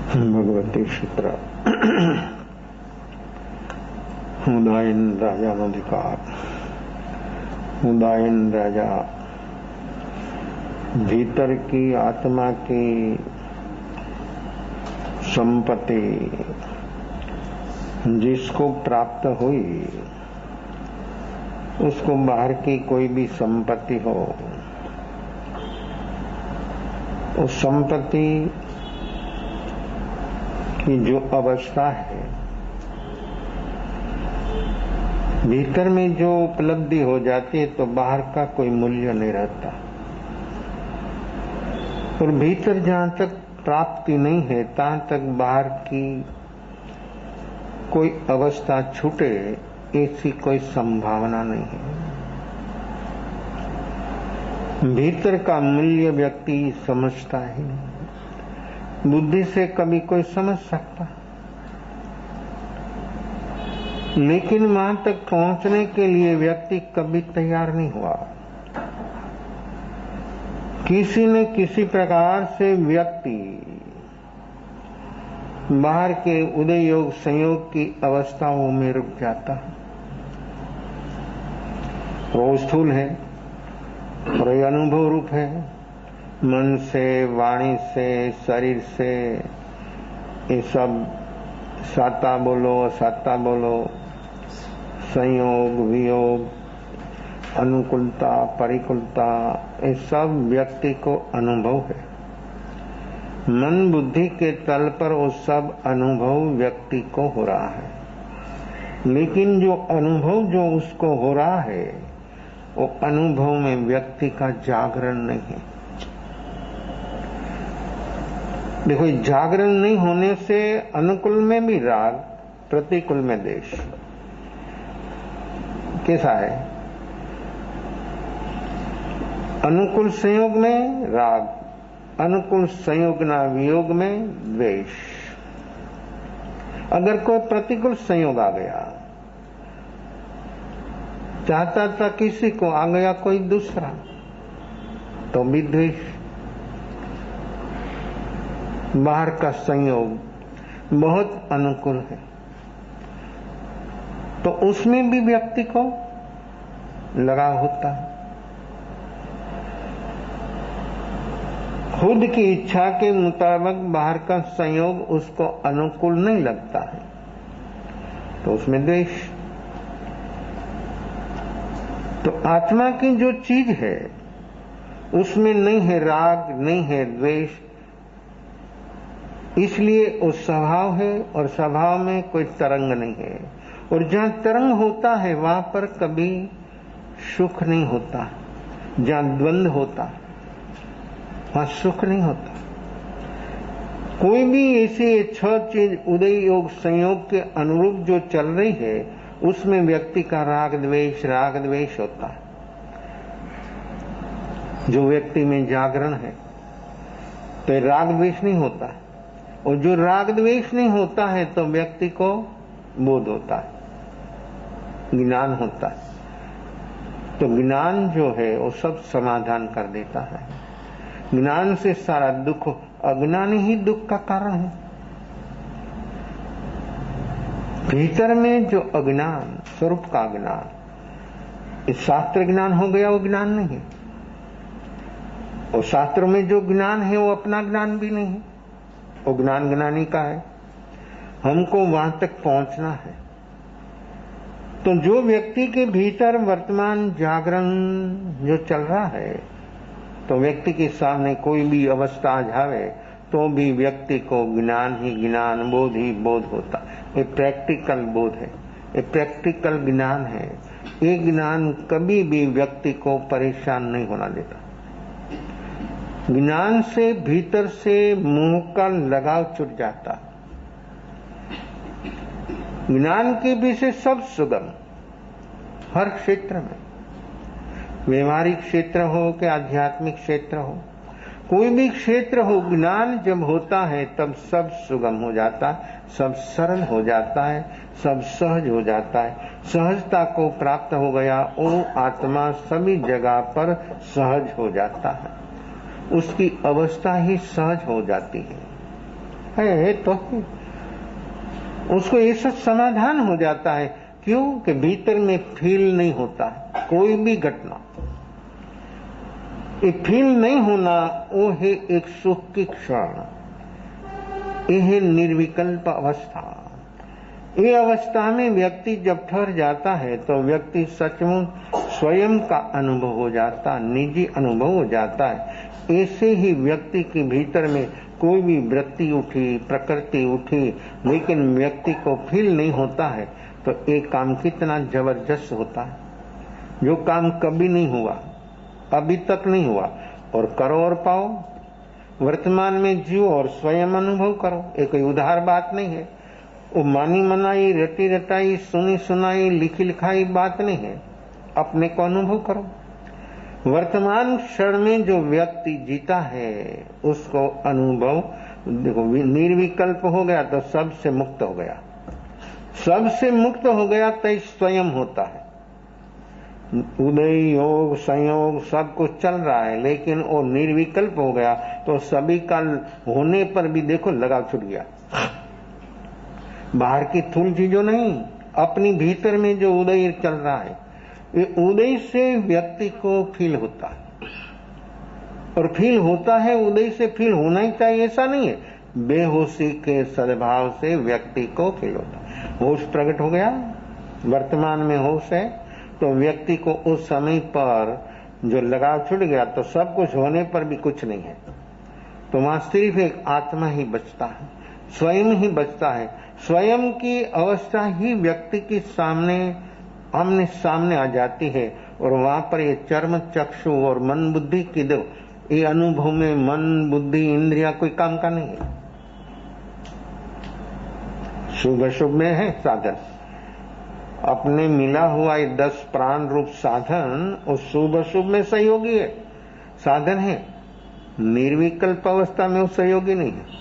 भगवती सूत्र उदायन राजा अधिकार। उदायन राजा भीतर की आत्मा की संपत्ति जिसको प्राप्त हुई उसको बाहर की कोई भी संपत्ति हो, उस संपत्ति की जो अवस्था है, भीतर में जो उपलब्धि हो जाती है तो बाहर का कोई मूल्य नहीं रहता। और भीतर जहां तक प्राप्ति नहीं है तहां तक बाहर की कोई अवस्था छूटे ऐसी कोई संभावना नहीं है। भीतर का मूल्य व्यक्ति समझता ही नहीं, बुद्धि से कभी कोई समझ सकता, लेकिन वहां तक पहुंचने के लिए व्यक्ति कभी तैयार नहीं हुआ। किसी न किसी प्रकार से व्यक्ति बाहर के उदय योग संयोग की अवस्थाओं में रुक जाता है। वो स्थूल है और ये अनुभव रूप है, मन से, वाणी से, शरीर से, ये सब साता बोलो असाता बोलो, संयोग वियोग, अनुकूलता परिकूलता, ये सब व्यक्ति को अनुभव है। मन बुद्धि के तल पर वो सब अनुभव व्यक्ति को हो रहा है, लेकिन जो अनुभव जो उसको हो रहा है वो अनुभव में व्यक्ति का जागरण नहीं है। देखो, जागरण नहीं होने से अनुकूल में भी राग, प्रतिकूल में द्वेष। कैसा है? अनुकूल संयोग में राग, अनुकूल संयोग ना वियोग में द्वेष। अगर कोई प्रतिकूल संयोग आ गया, चाहता था किसी को, आ गया कोई दूसरा, तो भी द्वेष। बाहर का संयोग बहुत अनुकूल है तो उसमें भी व्यक्ति को लगाव होता है। खुद की इच्छा के मुताबिक बाहर का संयोग उसको अनुकूल नहीं लगता है तो उसमें द्वेष। तो आत्मा की जो चीज है उसमें नहीं है राग, नहीं है द्वेष, इसलिए वो स्वभाव है और स्वभाव में कोई तरंग नहीं है। और जहां तरंग होता है वहां पर कभी सुख नहीं होता, जहां द्वंद्व होता वहां सुख नहीं होता। कोई भी ऐसी 6 चीज उदय योग संयोग के अनुरूप जो चल रही है उसमें व्यक्ति का राग द्वेष होता है। जो व्यक्ति में जागरण है तो राग द्वेष नहीं होता, और जो राग द्वेष नहीं होता है तो व्यक्ति को बोध होता है, ज्ञान होता है। तो ज्ञान जो है वो सब समाधान कर देता है। ज्ञान से सारा दुख, अज्ञान ही दुख का कारण है। भीतर में जो अज्ञान, स्वरूप का ज्ञान, इस शास्त्र ज्ञान हो गया, वो ज्ञान नहीं है। और शास्त्र में जो ज्ञान है वो अपना ज्ञान भी नहीं है, वो ज्ञान ज्ञानी का है। हमको वहां तक पहुंचना है। तो जो व्यक्ति के भीतर वर्तमान जागरण जो चल रहा है, तो व्यक्ति के सामने कोई भी अवस्था आ जावे तो भी व्यक्ति को ज्ञान ही ज्ञान, बोध ही बोध होता। ये प्रैक्टिकल बोध है, ये प्रैक्टिकल ज्ञान है। ये ज्ञान कभी भी व्यक्ति को परेशान नहीं होना देता। ज्ञान से भीतर से मोह का लगाव छूट जाता। ज्ञान के विषय सब सुगम, हर क्षेत्र में, व्यवहारिक क्षेत्र हो कि आध्यात्मिक क्षेत्र हो, कोई भी क्षेत्र हो, ज्ञान जब होता है तब सब सुगम हो जाता है, सब सरल हो जाता है, सब सहज हो जाता है। सहजता को प्राप्त हो गया वो आत्मा सभी जगह पर सहज हो जाता है, उसकी अवस्था ही सहज हो जाती है। है तो है। उसको ये सब समाधान हो जाता है। क्यों? कि भीतर में फील नहीं होता है कोई भी घटना। ये फील नहीं होना वो है एक सुख की क्षण, ये है निर्विकल्प अवस्था। ये अवस्था में व्यक्ति जब ठहर जाता है तो व्यक्ति सचमुच स्वयं का अनुभव हो जाता, निजी अनुभव हो जाता है। ऐसे ही व्यक्ति के भीतर में कोई भी वृत्ति उठी, प्रकृति उठी, लेकिन व्यक्ति को फील नहीं होता है तो एक काम कितना जबरदस्त होता है, जो काम कभी नहीं हुआ, अभी तक नहीं हुआ, और करो और पाओ। वर्तमान में जियो और स्वयं अनुभव करो। ये कोई उधार बात नहीं है, वो मानी मनाई, रटी रटाई, सुनी सुनाई, लिखी लिखाई बात नहीं है। अपने को अनुभव करो। वर्तमान क्षण में जो व्यक्ति जीता है उसको अनुभव देखो, निर्विकल्प हो गया तो सबसे मुक्त हो गया। सबसे मुक्त हो गया तो स्वयं होता है। उदय, योग, संयोग सब कुछ चल रहा है, लेकिन वो निर्विकल्प हो गया तो सभी का होने पर भी देखो लगाव छूट गया। बाहर की थूल चीजों नहीं, अपनी भीतर में जो उदय चल रहा है, ये उदय से व्यक्ति को फील होता है। और फील होता है, उदय से फील होना ही चाहिए ऐसा नहीं है। बेहोशी के सद्भाव से व्यक्ति को फील होता है। होश प्रकट हो गया, वर्तमान में होश है, तो व्यक्ति को उस समय पर जो लगाव छूट गया तो सब कुछ होने पर भी कुछ नहीं है। तो वहां सिर्फ एक आत्मा ही बचता है, स्वयं ही बचता है। स्वयं की अवस्था ही व्यक्ति के सामने आमने सामने आ जाती है। और वहां पर ये चर्म, चक्षु और मन बुद्धि की दो, ये अनुभव में मन बुद्धि इंद्रिया कोई काम का नहीं है। शुभ अशुभ में है साधन। अपने मिला हुआ ये 10 प्राण रूप साधन उस शुभ अशुभ में सहयोगी है, साधन है। निर्विकल्प अवस्था में वो सहयोगी नहीं है।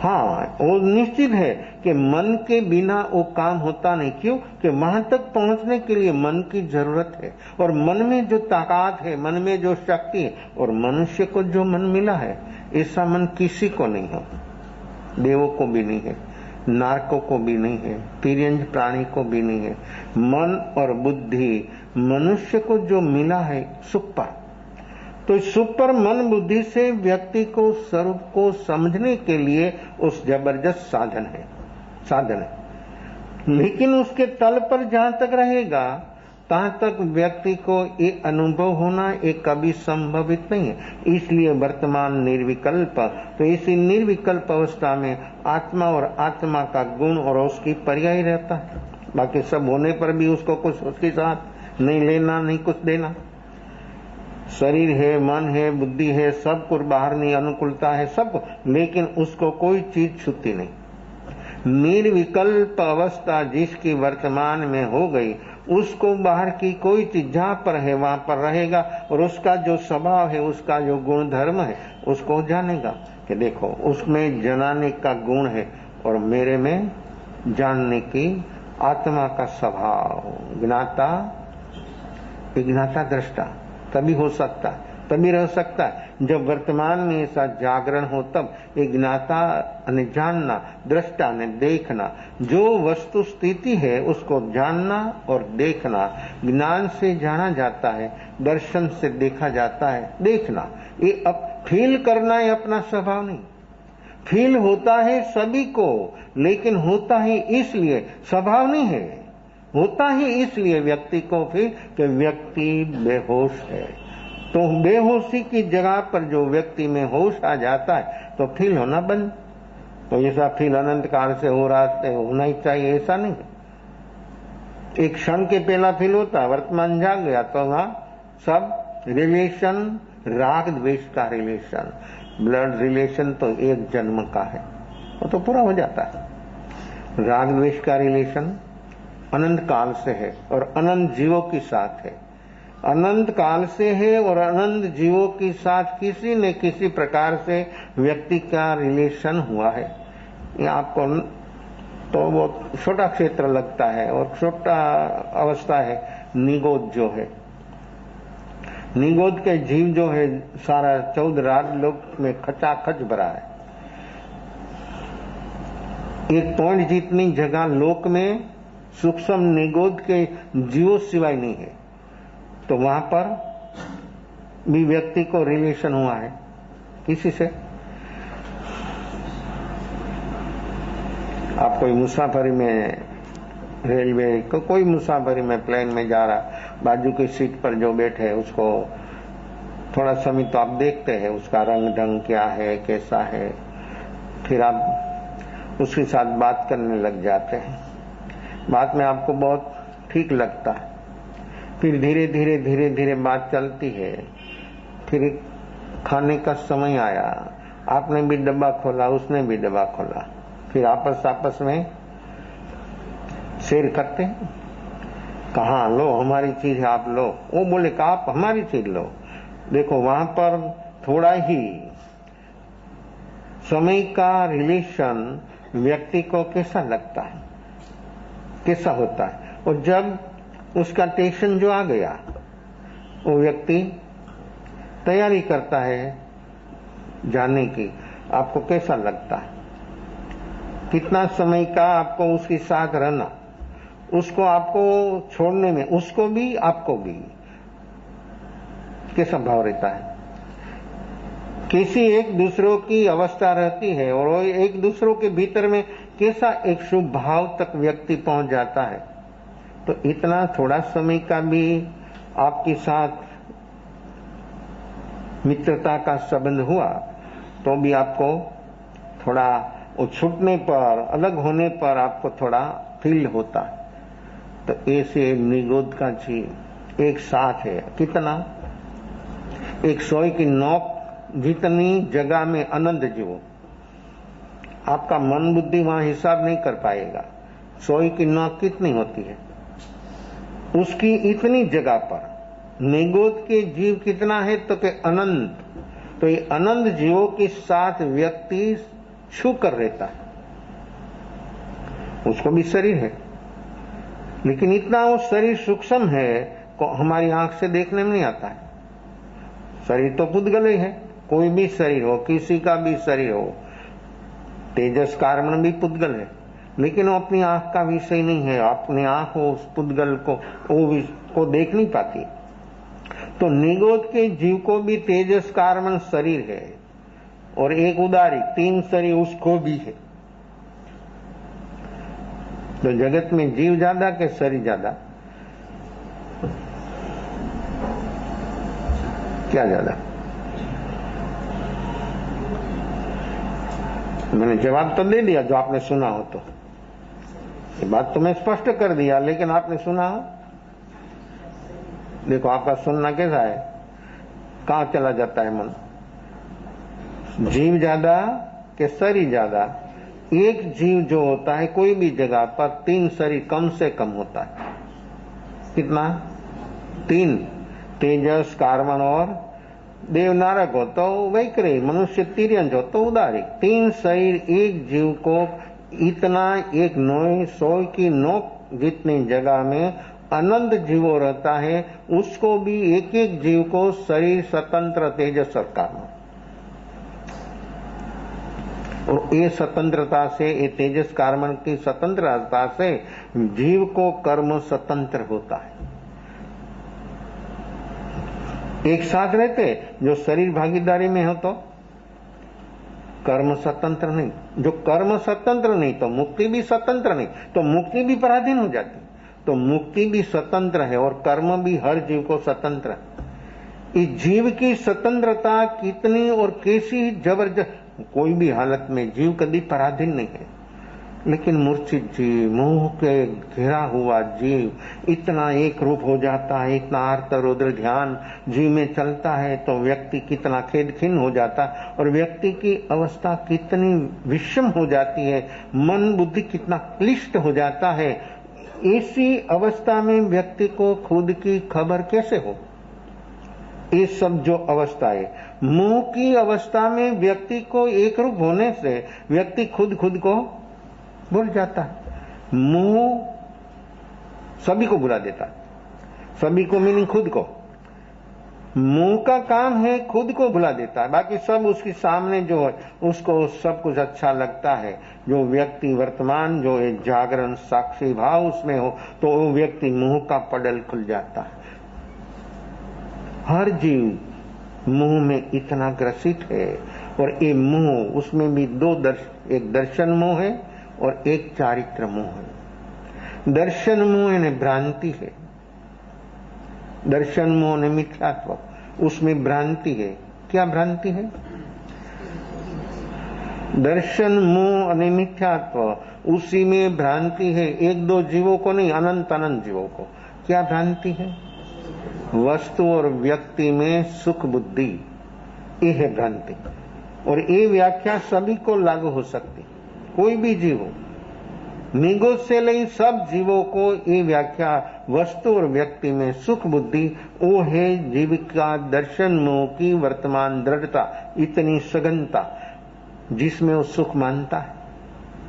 हाँ, वो निश्चित है कि मन के बिना वो काम होता नहीं। क्यों? कि वहां तक पहुंचने के लिए मन की जरूरत है, और मन में जो ताकत है, मन में जो शक्ति है, और मनुष्य को जो मन मिला है ऐसा मन किसी को नहीं है। देवों को भी नहीं है, नारकों को भी नहीं है, तिर्यंज प्राणी को भी नहीं है। मन और बुद्धि मनुष्य को जो मिला है सुपर, तो सुपर मन बुद्धि से व्यक्ति को स्वरूप को समझने के लिए उस जबरदस्त साधन है। लेकिन उसके तल पर जहां तक रहेगा तहां तक व्यक्ति को ये अनुभव होना एक कभी संभवित नहीं है। इसलिए वर्तमान निर्विकल्प, तो इसी निर्विकल्प अवस्था में आत्मा और आत्मा का गुण और उसकी पर्याय रहता है। बाकी सब होने पर भी उसको कुछ उसके साथ नहीं लेना, नहीं कुछ देना। शरीर है, मन है, बुद्धि है, सब कुछ बाहर नहीं अनुकूलता है सब, लेकिन उसको कोई चीज छूती नहीं। निर्विकल्प अवस्था जिसकी वर्तमान में हो गई, उसको बाहर की कोई चीज जहां पर है वहां पर रहेगा, और उसका जो स्वभाव है, उसका जो गुण धर्म है, उसको जानेगा कि देखो उसमें जनाने का गुण है और मेरे में जानने की आत्मा का स्वभाव। ज्ञाता विज्ञाता दृष्टा तभी हो सकता है, तभी रह सकता है जब वर्तमान में ऐसा जागरण हो। तब एक ज्ञाता ने जानना, दृष्टा ने देखना, जो वस्तु स्थिति है उसको जानना और देखना। ज्ञान से जाना जाता है, दर्शन से देखा जाता है। देखना ये अब फील करना है, अपना स्वभाव नहीं। फील होता है सभी को, लेकिन होता है इसलिए, स्वभाव नहीं है। होता ही इसलिए व्यक्ति को फिर कि व्यक्ति बेहोश है। तो बेहोशी की जगह पर जो व्यक्ति में होश आ जाता है तो फील होना बंद। तो ऐसा फील अनंत काल से हो रहा है, होना ही चाहिए ऐसा नहीं। एक क्षण के पहला फील होता है, वर्तमान जाग गया तो वहां सब रिलेशन, राग द्वेष का रिलेशन, ब्लड रिलेशन तो एक जन्म का है, वो तो पूरा हो जाता है। राग द्वेष का रिलेशन अनंत काल से है और अनंत जीवों के साथ है। अनंत काल से है और अनंत जीवों के साथ किसी न किसी प्रकार से व्यक्ति का रिलेशन हुआ है। ये आपको तो वो छोटा क्षेत्र लगता है और छोटा अवस्था है। निगोद जो है, निगोद के जीव जो है सारा 14 राज लोक में खचाखच भरा है। एक पॉइंट जितनी जगह लोक में सूक्ष्म निगोद के जीवों सिवाय नहीं है, तो वहां पर भी व्यक्ति को रिलेशन हुआ है किसी से। आप कोई मुसाफरी में, रेलवे को कोई मुसाफरी में, प्लेन में जा रहा, बाजू की सीट पर जो बैठे है उसको थोड़ा समय तो आप देखते हैं, उसका रंग ढंग क्या है, कैसा है, फिर आप उसके साथ बात करने लग जाते हैं। बात में आपको बहुत ठीक लगता है, फिर धीरे धीरे धीरे धीरे बात चलती है, फिर खाने का समय आया, आपने भी डब्बा खोला, उसने भी डब्बा खोला, फिर आपस में शेयर करते हैं। कहा लो हमारी चीज है, आप लो। वो बोले कि आप हमारी चीज लो। देखो वहां पर थोड़ा ही समय का रिलेशन व्यक्ति को कैसा लगता है, कैसा होता है, और जब उसका टेंशन जो आ गया, वो व्यक्ति तैयारी करता है जाने की, आपको कैसा लगता है, कितना समय का आपको उसके साथ रहना, उसको आपको छोड़ने में, उसको भी आपको भी कैसा भाव रहता है। किसी एक दूसरों की अवस्था रहती है और वो एक दूसरों के भीतर में कैसा एक शुभ भाव तक व्यक्ति पहुंच जाता है। तो इतना थोड़ा समय का भी आपके साथ मित्रता का संबंध हुआ तो भी आपको थोड़ा वो छूटने पर, अलग होने पर आपको थोड़ा फील होता है। तो ऐसे निगोद का जीव एक साथ है, कितना, एक सोई की नोक जितनी जगह में अनंत जीवो, आपका मन बुद्धि वहां हिसाब नहीं कर पाएगा। सोई की नोक कितनी होती है, उसकी इतनी जगह पर निगोद के जीव कितना है, तो के अनंत। तो ये अनंत जीवों के साथ व्यक्ति छू कर रहता है। उसको भी शरीर है, लेकिन इतना वो शरीर सूक्ष्म है को हमारी आंख से देखने में नहीं आता है। शरीर तो पुद्गल ही है, कोई भी शरीर हो, किसी का भी शरीर हो, तेजस कारण भी पुद्गल है, लेकिन वो अपनी आंख का विषय नहीं है। अपनी आंख उस पुद्गल को देख नहीं पाती। तो निगोद के जीव को भी तेजस कारण शरीर है और एक उदारी 3 शरीर उसको भी है। तो जगत में जीव ज्यादा के शरीर ज्यादा, क्या ज्यादा? मैंने जवाब तो दे दिया जो आपने सुना हो, तो ये बात तो मैं स्पष्ट कर दिया, लेकिन आपने सुना हो। देखो आपका सुनना कैसा है, कहां चला जाता है मन, जीव ज्यादा के शरीर ज्यादा। एक जीव जो होता है कोई भी जगह पर 3 शरीर कम से कम होता है। कितना? 3, तेजस, कार्बन और देवनारक हो तो वैक्री, मनुष्य तिर्यंज हो तो उदारिक। 3 शरीर एक जीव को इतना एक 900 की नोक जितनी जगह में अनंत जीवो रहता है, उसको भी एक एक जीव को शरीर स्वतंत्र तेजस और कर्म, और ये स्वतंत्रता से, ये तेजस कार्बन की स्वतंत्रता से जीव को कर्म स्वतंत्र होता है। एक साथ रहते, जो शरीर भागीदारी में हो तो कर्म स्वतंत्र नहीं, जो कर्म स्वतंत्र नहीं तो मुक्ति भी स्वतंत्र नहीं, तो मुक्ति भी पराधीन हो जाती। तो मुक्ति भी स्वतंत्र है और कर्म भी हर जीव को स्वतंत्र है। इस जीव की स्वतंत्रता कितनी और कैसी जबरदस्त, कोई भी हालत में जीव कभी पराधीन नहीं है। लेकिन मूर्छित जीव, मोह के घिरा हुआ जीव इतना एक रूप हो जाता है, इतना आर्त रौद्र ध्यान जीव में चलता है तो व्यक्ति कितना खेद खिन्न हो जाता, और व्यक्ति की अवस्था कितनी विषम हो जाती है, मन बुद्धि कितना क्लिष्ट हो जाता है। ऐसी अवस्था में व्यक्ति को खुद की खबर कैसे हो? ये सब जो अवस्था है, मोह की अवस्था में व्यक्ति को एक रूप होने से व्यक्ति खुद को भूल जाता है। मोह सभी को भुला देता, सभी को मीनिंग खुद को। मुंह का काम है खुद को भुला देता है, बाकी सब उसके सामने जो है उसको सब कुछ अच्छा लगता है। जो व्यक्ति वर्तमान जो है जागरण साक्षी भाव उसमें हो तो वो व्यक्ति मुंह का पडल खुल जाता है। हर जीव मुंह में इतना ग्रसित है, और ये मुंह उसमें भी दो एक दर्शन मोह है और एक चारित्र मोह है। दर्शन मोह यानी भ्रांति है, दर्शन मोह ने मिथ्यात्व, उसमें भ्रांति है। क्या भ्रांति है? दर्शन मोह और मिथ्यात्व, उसी में भ्रांति है। एक दो जीवों को नहीं, अनंत अनंत जीवों को। क्या भ्रांति है? वस्तु और व्यक्ति में सुख बुद्धि, ये है भ्रांति। और ये व्याख्या सभी को लागू हो सकती, कोई भी जीव हो, निगो से ले सब जीवों को ये व्याख्या वस्तु और व्यक्ति में सुख बुद्धि, वो है जीव का दर्शन मोह की वर्तमान दृढ़ता, इतनी सघनता जिसमें वो सुख मानता है,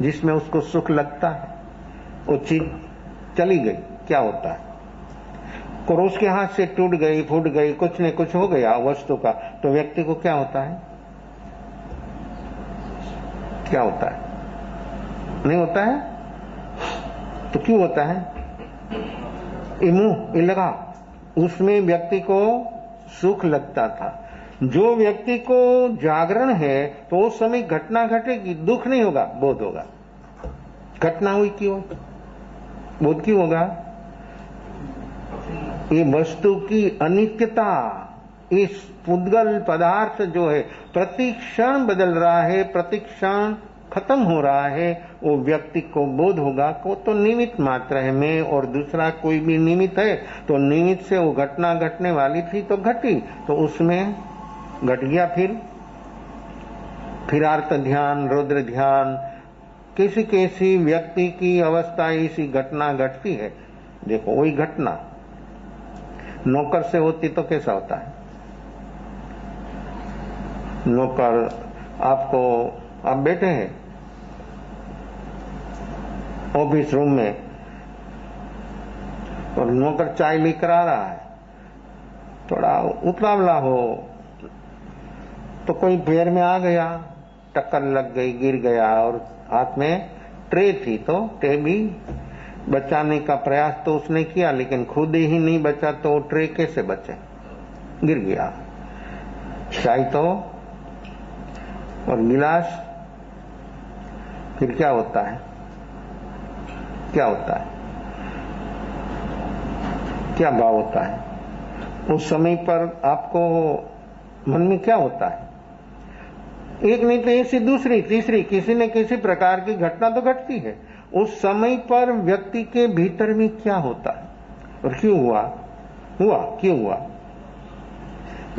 जिसमें उसको सुख लगता है। वो चीज चली गई, क्या होता है? क्रोध के हाथ से टूट गई, फूट गई, कुछ न कुछ हो गया वस्तु का, तो व्यक्ति को क्या होता है? क्या होता है? नहीं होता है? तो क्यों होता है? ये मुंह, ये लगा, उसमें व्यक्ति को सुख लगता था। जो व्यक्ति को जागरण है तो उस समय घटना घटेगी, दुख नहीं होगा, बोध होगा। घटना हुई क्यों? बोध क्यों होगा? ये वस्तु की अनित्यता, इस पुद्गल पदार्थ जो है प्रति क्षण बदल रहा है, प्रति क्षण खत्म हो रहा है, वो व्यक्ति को बोध होगा को तो निमित्त मात्र है, मैं और दूसरा कोई भी निमित्त है, तो निमित्त से वो घटना घटने वाली थी तो घटी, तो उसमें घट गया। फिर आर्त ध्यान, रुद्र ध्यान, किसी किसी व्यक्ति की अवस्था ऐसी घटना घटती है। देखो वही घटना नौकर से होती तो कैसा होता है? नौकर आपको, आप बैठे हैं ऑफिस रूम में और नौकर चाय लेकर आ रहा है, थोड़ा उतावला हो तो कोई पैर में आ गया, टक्कर लग गई, गिर गया, और हाथ में ट्रे थी तो ट्रे भी बचाने का प्रयास तो उसने किया, लेकिन खुद ही नहीं बचा तो वो ट्रे कैसे बचे? गिर गया। चाय तो और गिलास, फिर क्या होता है? क्या होता है? क्या भाव होता है? उस समय पर आपको मन में क्या होता है? एक नहीं तो ऐसी दूसरी तीसरी किसी न किसी प्रकार की घटना तो घटती है। उस समय पर व्यक्ति के भीतर में क्या होता है और क्यों हुआ? क्यों हुआ?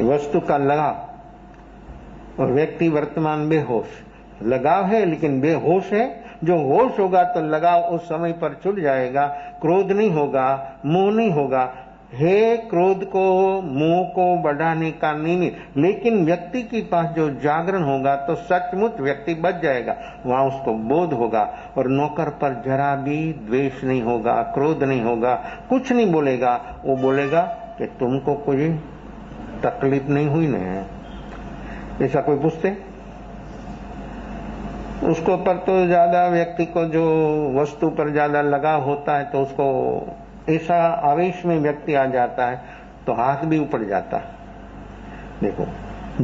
वस्तु का लगाव और व्यक्ति वर्तमान बेहोश। लगाव है लेकिन बेहोश है। जो होश होगा तो लगाव उस समय पर छूट जाएगा, क्रोध नहीं होगा, मोह नहीं होगा। है क्रोध को, मोह को बढ़ाने का निमित्त, लेकिन व्यक्ति के पास जो जागरण होगा तो सचमुच व्यक्ति बच जाएगा, वहां उसको बोध होगा। और नौकर पर जरा भी द्वेष नहीं होगा, क्रोध नहीं होगा, कुछ नहीं बोलेगा। वो बोलेगा कि तुमको कोई तकलीफ नहीं हुई नहीं? ऐसा कोई पूछते? उसको पर तो ज्यादा व्यक्ति को जो वस्तु पर ज्यादा लगाव होता है तो उसको ऐसा आवेश में व्यक्ति आ जाता है तो हाथ भी ऊपर जाता है। देखो,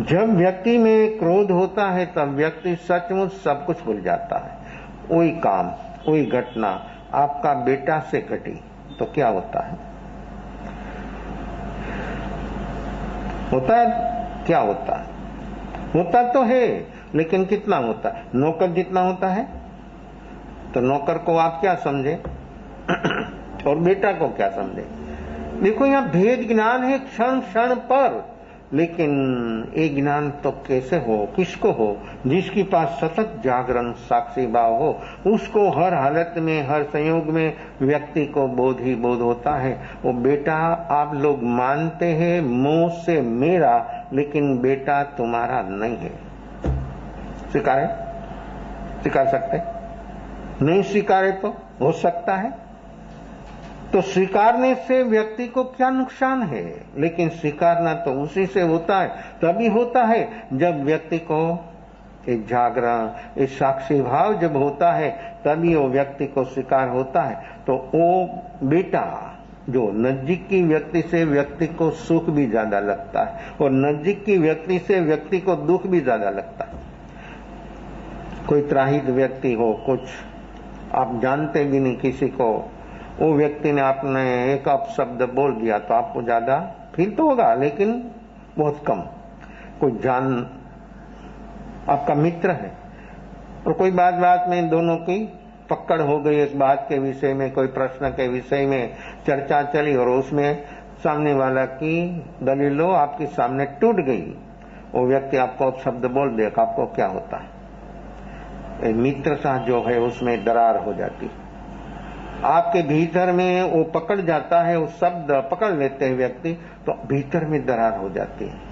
जब व्यक्ति में क्रोध होता है तब व्यक्ति सचमुच सब कुछ भूल जाता है। वही काम, वही घटना आपका बेटा से घटी तो क्या होता है? होता है? क्या होता है? होता तो है, लेकिन कितना होता है? नौकर जितना होता है। तो नौकर को आप क्या समझे और बेटा को क्या समझे? देखो, यहां भेद ज्ञान है क्षण क्षण पर, लेकिन ये ज्ञान तो कैसे हो, किसको हो? जिसके पास सतत जागरण साक्षी भाव हो, उसको हर हालत में, हर संयोग में व्यक्ति को बोध ही बोध होता है। वो बेटा आप लोग मानते हैं मोह से मेरा, लेकिन बेटा तुम्हारा नहीं है। स्वीकारे? स्वीकार सकते? नहीं स्वीकारे तो हो सकता है तो स्वीकारने से व्यक्ति को क्या नुकसान है? लेकिन स्वीकारना तो उसी से होता है, तभी होता है जब व्यक्ति को एक जागरण, एक साक्षी भाव जब होता है, तभी वो व्यक्ति को स्वीकार होता है। तो वो बेटा जो नजदीक की व्यक्ति से व्यक्ति को सुख भी ज्यादा लगता है और नजदीक की व्यक्ति से व्यक्ति को दुख भी ज्यादा लगता है। कोई त्राहित व्यक्ति हो, कुछ आप जानते भी नहीं किसी को, वो व्यक्ति ने आपने एक अपशब्द बोल दिया तो आपको ज्यादा फील तो होगा, लेकिन बहुत कम। कोई जान आपका मित्र है और कोई बात बात में दोनों की पकड़ हो गई, इस बात के विषय में, कोई प्रश्न के विषय में चर्चा चली और उसमें सामने वाला की दलीलों आपके सामने टूट गई, वो व्यक्ति आपको अपशब्द बोल देगा, आपको क्या होता है? मित्रता जो है उसमें दरार हो जाती है, आपके भीतर में वो पकड़ जाता है, वो शब्द पकड़ लेते हैं व्यक्ति, तो भीतर में दरार हो जाती है।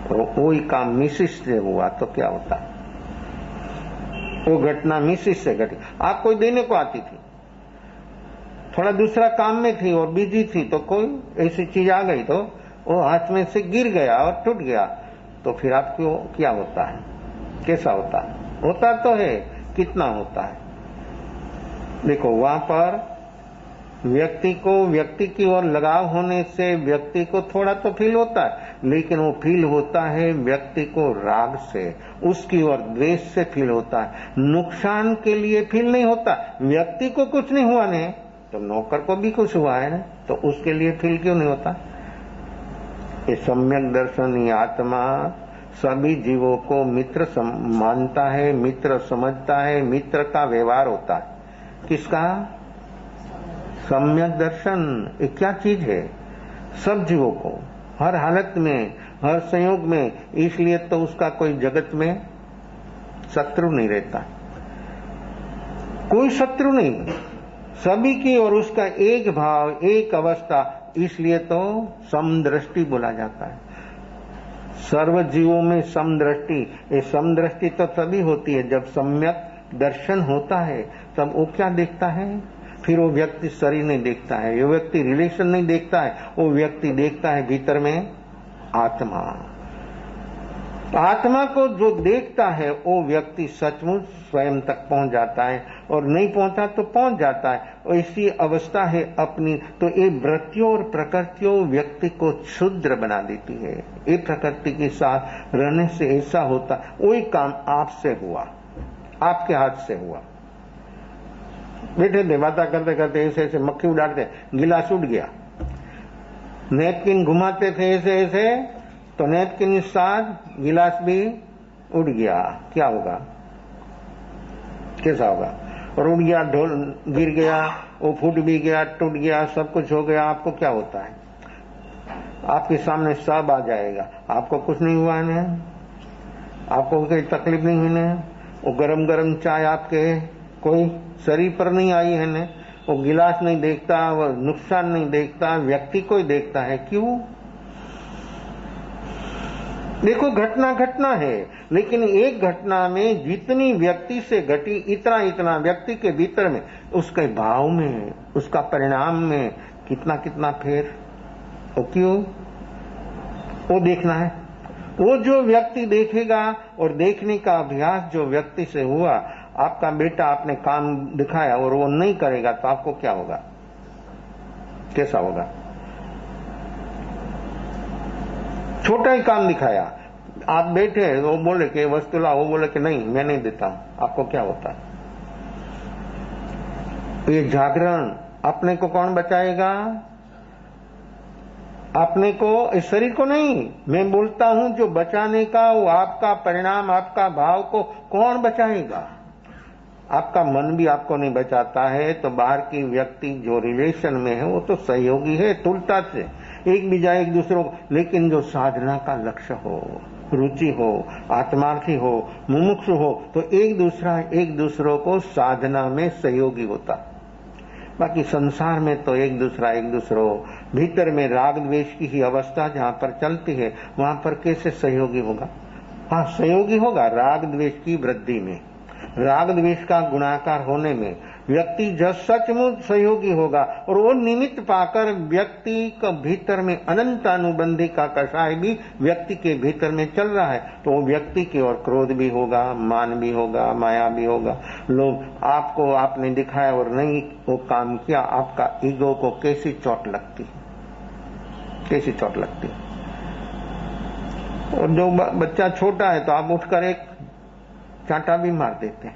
तो वही काम मिसिस से हुआ तो क्या होता है? वो घटना मिसिस से घटी, आप कोई देने को आती थी, थोड़ा दूसरा काम में थी और बिजी थी, तो कोई ऐसी चीज आ गई तो वो हाथ में से गिर गया और टूट गया, तो फिर आपको क्या होता है? कैसा होता है? होता तो है, कितना होता है? देखो, वहां पर व्यक्ति की ओर लगाव होने से व्यक्ति को थोड़ा तो फील होता है, लेकिन वो फील होता है व्यक्ति को राग से, उसकी ओर द्वेष से फील होता है, नुकसान के लिए फील नहीं होता। व्यक्ति को कुछ नहीं हुआ नहीं तो नौकर को भी कुछ हुआ है ना, तो उसके लिए फील क्यों नहीं होता? ये सम्यक दर्शन, ये आत्मा सभी जीवों को मित्र मानता है, मित्र समझता है, मित्र का व्यवहार होता है। किसका? सम्यक दर्शन। ये क्या चीज है? सब जीवों को, हर हालत में, हर संयोग में, इसलिए तो उसका कोई जगत में शत्रु नहीं रहता, कोई शत्रु नहीं, सभी की और उसका एक भाव, एक अवस्था, इसलिए तो समदृष्टि बोला जाता है। सर्व जीवों में समदृष्टि, ये समदृष्टि तो तभी होती है जब सम्यक दर्शन होता है, तब वो क्या देखता है? फिर वो व्यक्ति शरीर नहीं देखता है, वो व्यक्ति रिलेशन नहीं देखता है, वो व्यक्ति देखता है भीतर में आत्मा। आत्मा को जो देखता है वो व्यक्ति सचमुच स्वयं तक पहुंच जाता है, और नहीं पहुंचा तो पहुंच जाता है, और इसी अवस्था है अपनी। तो ये वृत्तियों और प्रकृतियों व्यक्ति को क्षुद्र बना देती है। ये प्रकृति के साथ रहने से ऐसा होता, वही काम आपसे हुआ, आपके हाथ से हुआ। बैठे थे, बातें करते करते ऐसे ऐसे मक्खी उड़ाते, गिलास उड़ गया, नैपकिन घुमाते थे ऐसे ऐसे, तो नैपकिन के साथ गिलास भी उड़ गया। क्या होगा? कैसा होगा? और उड़ गया, ढोल गिर गया, वो फूट भी गया, टूट गया, सब कुछ हो गया। आपको क्या होता है? आपके सामने सब आ जाएगा, आपको कुछ नहीं हुआ है, आपको कोई तकलीफ नहीं हुई है। वो गरम गरम चाय आपके कोई शरीर पर नहीं आई है ने, वो गिलास नहीं देखता, वो नुकसान नहीं देखता, व्यक्ति को ही देखता है। क्यों? देखो, घटना घटना है, लेकिन एक घटना में जितनी व्यक्ति से घटी, इतना इतना व्यक्ति के भीतर में, उसके भाव में, उसका परिणाम में कितना कितना फेर। वो क्यों? वो देखना है। वो जो व्यक्ति देखेगा, और देखने का अभ्यास जो व्यक्ति से हुआ, आपका बेटा आपने काम दिखाया और वो नहीं करेगा तो आपको क्या होगा? कैसा होगा? छोटा ही काम दिखाया, आप बैठे, वो बोले कि वस्तु ला, वो बोले कि नहीं मैं नहीं देता हूं, आपको क्या होता है? ये जागरण, अपने को कौन बचाएगा? अपने को, इस शरीर को नहीं, मैं बोलता हूं जो बचाने का, वो आपका परिणाम, आपका भाव को कौन बचाएगा? आपका मन भी आपको नहीं बचाता है, तो बाहर की व्यक्ति जो रिलेशन में है वो तो सहयोगी है, तुलता से एक बीजा एक दूसरों को, लेकिन जो साधना का लक्ष्य हो, रुचि हो, आत्मार्थी हो, मुमुक्षु हो, तो एक दूसरों को साधना में सहयोगी होता। बाकी संसार में तो एक दूसरों भीतर में राग द्वेष की ही अवस्था जहां पर चलती है, वहां पर कैसे सहयोगी होगा? हाँ, सहयोगी होगा राग द्वेष की वृद्धि में, राग द्वेष का गुणाकार होने में, व्यक्ति जब सचमुच सहयोगी होगा और वो निमित्त पाकर व्यक्ति का भीतर में अनंत अनुबंधी का कषाय भी व्यक्ति के भीतर में चल रहा है, तो वो व्यक्ति की ओर क्रोध भी होगा, मान भी होगा, माया भी होगा। लोग आपको आपने दिखाया और नहीं वो काम किया, आपका ईगो को कैसी चोट लगती है, कैसी चोट लगती है। और जो बच्चा छोटा है तो आप उठकर एक चांटा भी मार देते हैं,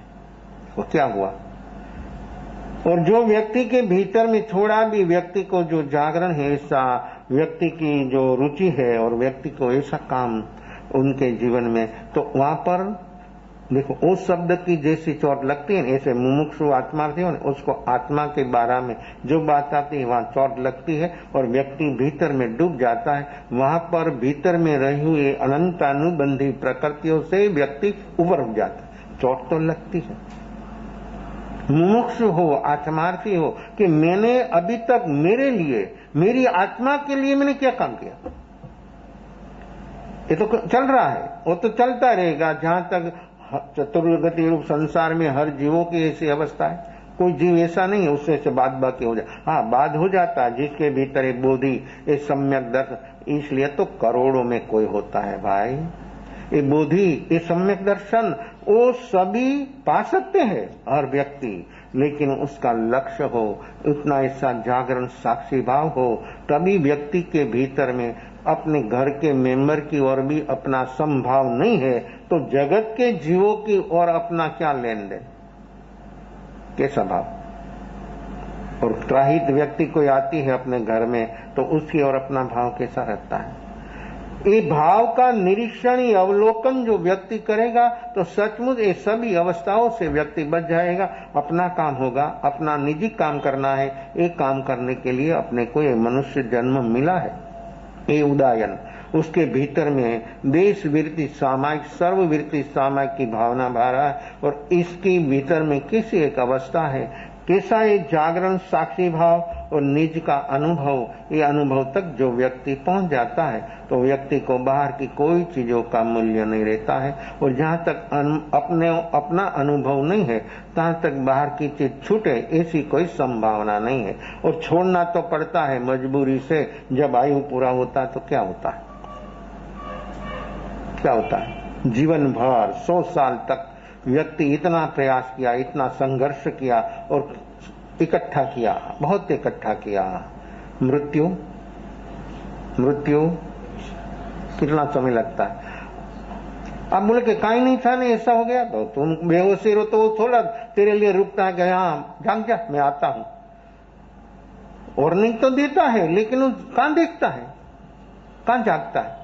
वो क्या हुआ। और जो व्यक्ति के भीतर में थोड़ा भी व्यक्ति को जो जागरण है, ऐसा व्यक्ति की जो रुचि है और व्यक्ति को ऐसा काम उनके जीवन में, तो वहां पर देखो उस शब्द की जैसी चोट लगती है, ऐसे मुमुक्षु आत्मार्थी हो, उसको आत्मा के बारे में जो बात आती है वहां चोट लगती है और व्यक्ति भीतर में डूब जाता है। वहां पर भीतर में रही हुई अनंत अनुबंधी प्रकृतियों से व्यक्ति उबर उठ जाता है, चोट तो लगती है। मुमुक्षु हो, आत्मार्थी हो कि मैंने अभी तक मेरे लिए, मेरी आत्मा के लिए मैंने क्या काम किया। ये तो चल रहा है, वो तो चलता रहेगा जहां तक चतुर्गति रूप संसार में हर जीवों की ऐसी अवस्था है। कोई जीव ऐसा नहीं है उससे से बाद बाकी हो जाए। हाँ, बाद हो जाता है जिसके भीतर एक बोधि, एक सम्यक दर्शन, इसलिए तो करोड़ों में कोई होता है भाई। ये बोधि, ये सम्यक दर्शन वो सभी पा सकते हैं हर व्यक्ति, लेकिन उसका लक्ष्य हो, उतना ऐसा जागरण साक्षी भाव हो, तभी व्यक्ति के भीतर में अपने घर के मेंबर की ओर भी अपना समभाव नहीं है, तो जगत के जीवों की ओर अपना क्या लेन देन, कैसा भाव। और त्राहित व्यक्ति कोई आती है अपने घर में तो उसकी ओर अपना भाव कैसा रहता है। ये भाव का निरीक्षण, ये अवलोकन जो व्यक्ति करेगा तो सचमुच ये सभी अवस्थाओं से व्यक्ति बच जाएगा। अपना काम होगा, अपना निजी काम करना है, एक काम करने के लिए अपने को ये मनुष्य जन्म मिला है। ये उदायन उसके भीतर में देश वृत्ति सामायिक, सर्ववृत्ति सामायिक की भावना भा रहा है और इसके भीतर में कैसी एक अवस्था है, कैसा एक जागरण साक्षी भाव और निज का अनुभव, ये अनुभव तक जो व्यक्ति पहुंच जाता है तो व्यक्ति को बाहर की कोई चीजों का मूल्य नहीं रहता है। और जहां तक अपना अनुभव नहीं है तहां तक बाहर की चीज छूटे ऐसी कोई संभावना नहीं है। और छोड़ना तो पड़ता है मजबूरी से। जब आयु पूरा होता है तो क्या होता है, क्या होता है, जीवन भर 100 साल तक व्यक्ति इतना प्रयास किया, इतना संघर्ष किया और इकट्ठा किया, बहुत इकट्ठा किया। मृत्यु कितना समय लगता है। आप बोले कि कहीं नहीं था नहीं, ऐसा हो गया तो तुम बेहोशी हो तो थोड़ा तेरे लिए रुकता है कि हाँ जाग जा मैं आता हूं, और नहीं तो देता है, लेकिन वो कहां देखता है, कहां जागता है।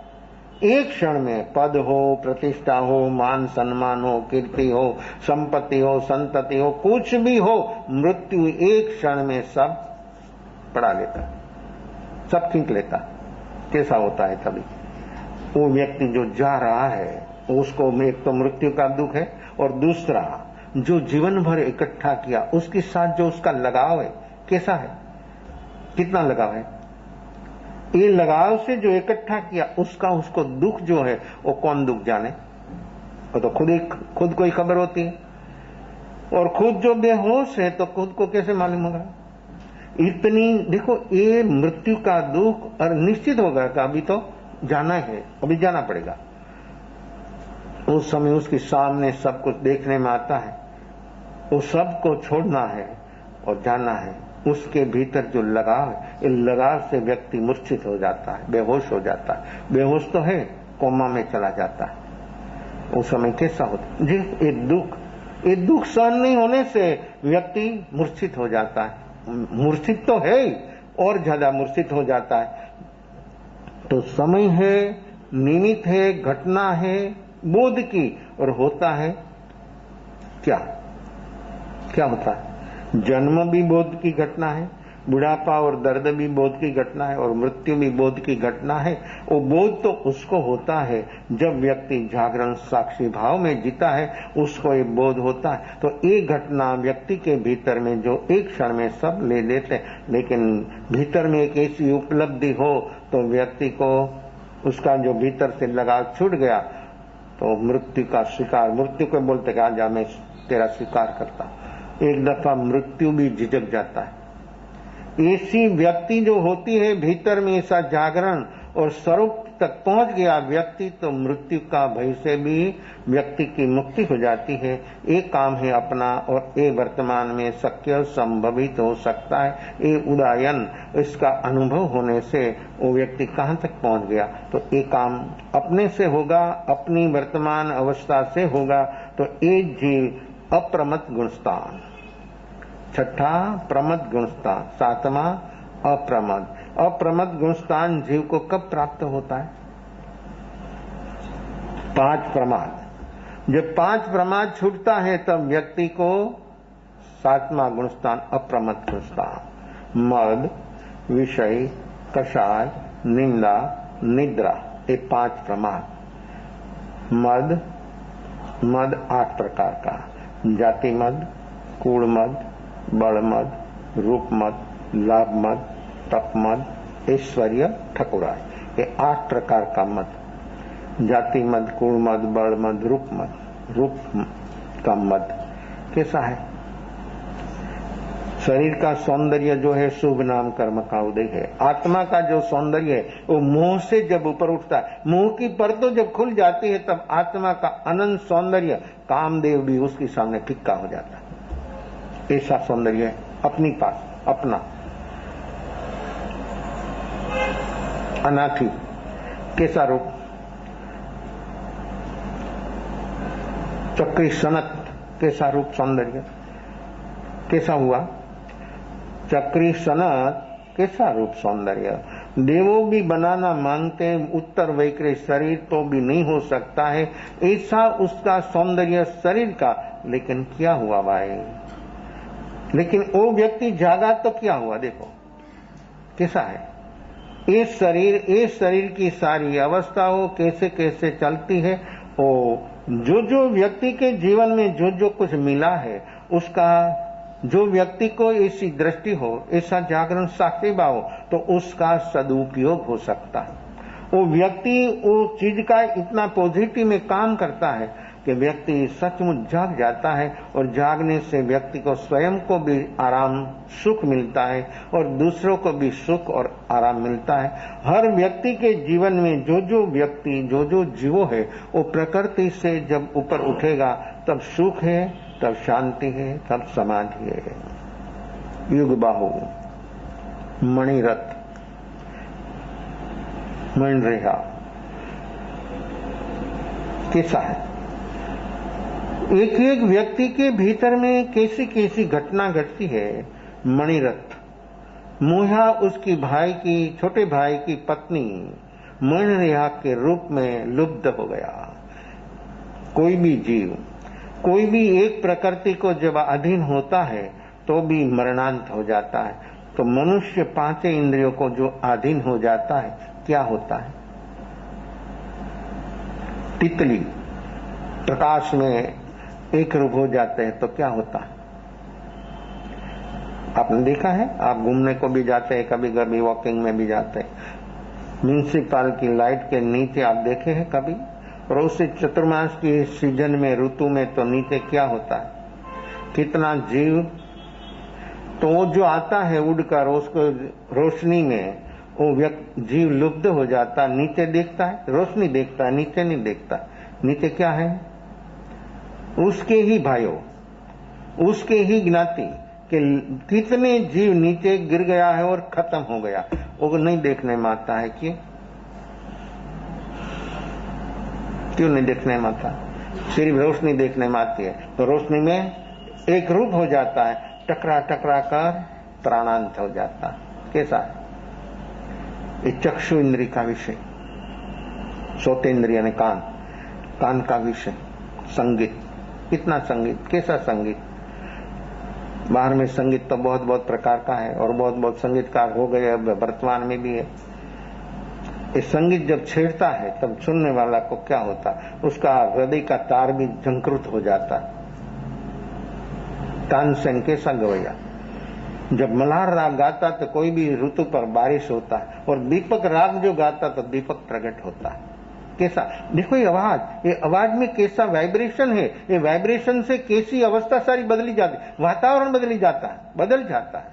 एक क्षण में पद हो, प्रतिष्ठा हो, मान सम्मान हो, कीर्ति हो, संपत्ति हो, संतति हो, कुछ भी हो, मृत्यु एक क्षण में सब पड़ा लेता, सब खींच लेता। कैसा होता है तभी वो व्यक्ति जो जा रहा है उसको एक तो मृत्यु का दुख है, और दूसरा जो जीवन भर इकट्ठा किया उसके साथ जो उसका लगाव है कैसा है, कितना लगाव है। ये लगाव से जो इकट्ठा किया उसका उसको दुख जो है वो कौन दुख जाने, वो तो खुद को ही खबर होती है। और खुद जो बेहोश है तो खुद को कैसे मालूम होगा। इतनी देखो ये मृत्यु का दुख और निश्चित होगा कि अभी तो जाना है, अभी जाना पड़ेगा। उस समय उसके सामने सब कुछ देखने में आता है, वो सब को छोड़ना है और जाना है। उसके भीतर जो लगाव है, इस लगाव से व्यक्ति मूर्छित हो जाता है, बेहोश हो जाता है। बेहोश तो है, कोमा में चला जाता है। उस समय कैसा होता जी, ये दुख सहन नहीं होने से व्यक्ति मूर्छित हो जाता है। मूर्छित तो है और ज्यादा मूर्छित हो जाता है। तो समय है, निमित्त है, घटना है बोध की, और होता है क्या होता है। जन्म भी बोध की घटना है, बुढ़ापा और दर्द भी बोध की घटना है, और मृत्यु भी बोध की घटना है। वो बोध तो उसको होता है जब व्यक्ति जागरण साक्षी भाव में जीता है, उसको ये बोध होता है। तो ये घटना व्यक्ति के भीतर में जो एक क्षण में सब ले लेते, लेकिन भीतर में एक ऐसी उपलब्धि हो तो व्यक्ति को उसका जो भीतर से लगाव छूट गया तो मृत्यु का शिकार, मृत्यु को बोलते कि आजा मैं तेरा स्वीकार करता, एक दफा मृत्यु भी झिझक जाता है। ऐसी व्यक्ति जो होती है भीतर में ऐसा जागरण और स्वरूप तक पहुंच गया व्यक्ति, तो मृत्यु का भय से भी व्यक्ति की मुक्ति हो जाती है। एक काम है अपना और ये वर्तमान में शक्य संभवित हो सकता है। ये उदायन, इसका अनुभव होने से वो व्यक्ति कहां तक पहुंच गया। तो ये काम अपने से होगा, अपनी वर्तमान अवस्था से होगा। तो ये जीव अप्रमत गुणस्थान, छठा प्रमद गुणस्थान, सातवां अप्रमद। अप्रमद गुणस्थान जीव को कब प्राप्त होता है? 5 प्रमाद। जब 5 प्रमाद छूटता है तब व्यक्ति को 7वां गुणस्थान अप्रमद गुणस्थान, मद, विषय, कषाय, निंदा, निद्रा, ये 5 प्रमाद। मद 8 प्रकार का, जाति मद, कूड़ मद, बड़ मद, रूप मद, लाभ मद, तप मद, ऐश्वर्य, ठकुराई, ये 8 प्रकार का मद। जाति मद, कूड़ मद, बड़ मद, रूप मद। रूप का मद कैसा है? शरीर का सौंदर्य जो है शुभ नाम कर्म का उदय है। आत्मा का जो सौंदर्य है वो मोह से जब ऊपर उठता है, मोह की परतों जब खुल जाती है तब आत्मा का अनंत सौंदर्य कामदेव भी उसके सामने फिक्का हो जाता है। ऐसा सौंदर्य है अपनी पास, अपना। अनाथी कैसा रूप? चक्री सनत कैसा रूप, सौंदर्य कैसा हुआ? चक्री सनत कैसा रूप, सौंदर्य। देवों भी बनाना मांगते हैं, उत्तर वैक्रे शरीर तो भी नहीं हो सकता है ऐसा उसका सौंदर्य शरीर का। लेकिन क्या हुआ भाई? लेकिन वो व्यक्ति जागा तो क्या हुआ? देखो कैसा है ये शरीर की सारी अवस्थाओं कैसे कैसे चलती है। वो जो व्यक्ति के जीवन में जो कुछ मिला है उसका, जो व्यक्ति को ऐसी दृष्टि हो, ऐसा जागरण साक्षी भाव हो, तो उसका सदुपयोग हो सकता है। वो व्यक्ति उस चीज का इतना पॉजिटिव में काम करता है कि व्यक्ति सचमुच जाग जाता है और जागने से व्यक्ति को स्वयं को भी आराम सुख मिलता है और दूसरों को भी सुख और आराम मिलता है। हर व्यक्ति के जीवन में जो व्यक्ति जो जीवो है वो प्रकृति से जब ऊपर उठेगा तब सुख है, तब शांति है, तब समाधि है। युग बाहु, मणिरथ, मणिरेहा कैसा है? एक एक व्यक्ति के भीतर में कैसी कैसी घटना घटती है। मणिरथ, मोहा उसकी भाई की, छोटे भाई की पत्नी मणिरेहा के रूप में लुब्ध हो गया। कोई भी जीव, कोई भी एक प्रकृति को जब अधीन होता है तो भी मरणांत हो जाता है। तो मनुष्य 5 इंद्रियों को जो अधीन हो जाता है क्या होता है? तितली प्रकाश में एक रूप हो जाते हैं तो क्या होता है? आपने देखा है, आप घूमने को भी जाते हैं, कभी कभी वॉकिंग में भी जाते हैं, म्यूनिसिपल की लाइट के नीचे आप देखे हैं कभी? और उसी चतुर्मास की सीजन में, ऋतु में तो नीचे क्या होता है? कितना जीव, तो वो जो आता है उड़कर उसको रोशनी में वो जीव लुब्ध हो जाता, नीचे देखता है, रोशनी देखता है, नीचे नहीं देखता। नीचे क्या है? उसके ही भाइयों, उसके ही ज्ञाति के कितने जीव नीचे गिर गया है और खत्म हो गया, वो नहीं देखने में आता है। क्यों नहीं देखने में आता? सिर्फ रोशनी देखने में आती है, तो रोशनी में एक रूप हो जाता है, टकरा टकरा कर प्राणांत हो जाता है। कैसा है? ये चक्षु इंद्रिय का विषय, श्रोतेंद्रिय ने कान का विषय, संगीत, कितना संगीत, कैसा संगीत। बाहर में संगीत तो बहुत बहुत प्रकार का है और बहुत बहुत संगीतकार हो गए, अब वर्तमान में भी है। ये संगीत जब छेड़ता है तब सुनने वाला को क्या होता है? उसका हृदय का तार भी झंकृत हो जाता है। तानसेन कैसा गवैया, जब मल्हार राग गाता तो कोई भी ऋतु पर बारिश होता है, और दीपक राग जो गाता तो दीपक प्रकट होता है। कैसा, देखो ये आवाज में कैसा वाइब्रेशन है, ये वाइब्रेशन से कैसी अवस्था सारी बदली जाती, वातावरण बदल जाता है।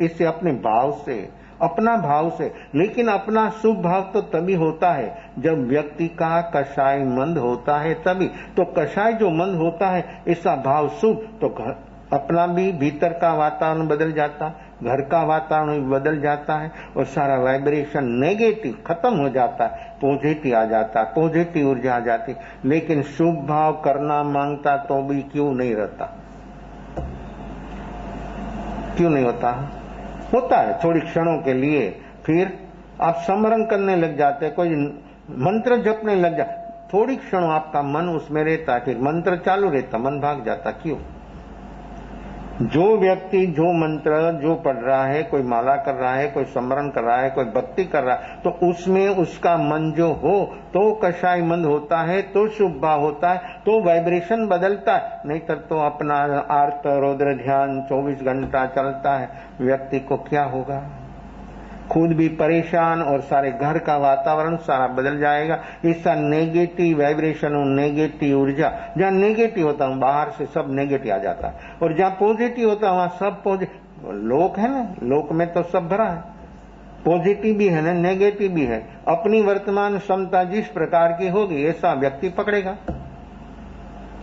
इससे अपने भाव से, अपना भाव से, लेकिन अपना शुभ भाव तो तभी होता है जब व्यक्ति का कषाय मंद होता है, तभी तो कषाय जो मंद होता है ऐसा भाव शुभ, तो अपना भी भीतर का वातावरण बदल जाता है, घर का वातावरण बदल जाता है और सारा वाइब्रेशन नेगेटिव खत्म हो जाता है, पॉजिटिव आ जाता है, पॉजिटिव ऊर्जा आ जाती। लेकिन शुभ भाव करना मांगता तो भी क्यों नहीं रहता, क्यों नहीं होता है थोड़ी क्षणों के लिए, फिर आप स्मरण करने लग जाते हैं, कोई मंत्र जपने लग जाते, थोड़ी क्षण आपका मन उसमें रहता है, फिर मंत्र चालू रहता, मन भाग जाता। क्यों? जो व्यक्ति जो मंत्र जो पढ़ रहा है, कोई माला कर रहा है, कोई स्मरण कर रहा है, कोई भक्ति कर रहा है, तो उसमें उसका मन जो हो तो कषाय मंद होता है, तो शुभ भाव होता है, तो वाइब्रेशन बदलता है। नहीं तो अपना आर्त रौद्र ध्यान 24 घंटा चलता है, व्यक्ति को क्या होगा, खुद भी परेशान और सारे घर का वातावरण सारा बदल जाएगा। इसका नेगेटिव वाइब्रेशन और नेगेटिव ऊर्जा, जहाँ नेगेटिव होता है बाहर से सब नेगेटिव आ जाता है, और जहाँ पॉजिटिव होता है वहां सब पॉजिटिव। लोक है ना, लोक में तो सब भरा है, पॉजिटिव भी है ना, नेगेटिव भी है। अपनी वर्तमान क्षमता जिस प्रकार की होगी ऐसा व्यक्ति पकड़ेगा।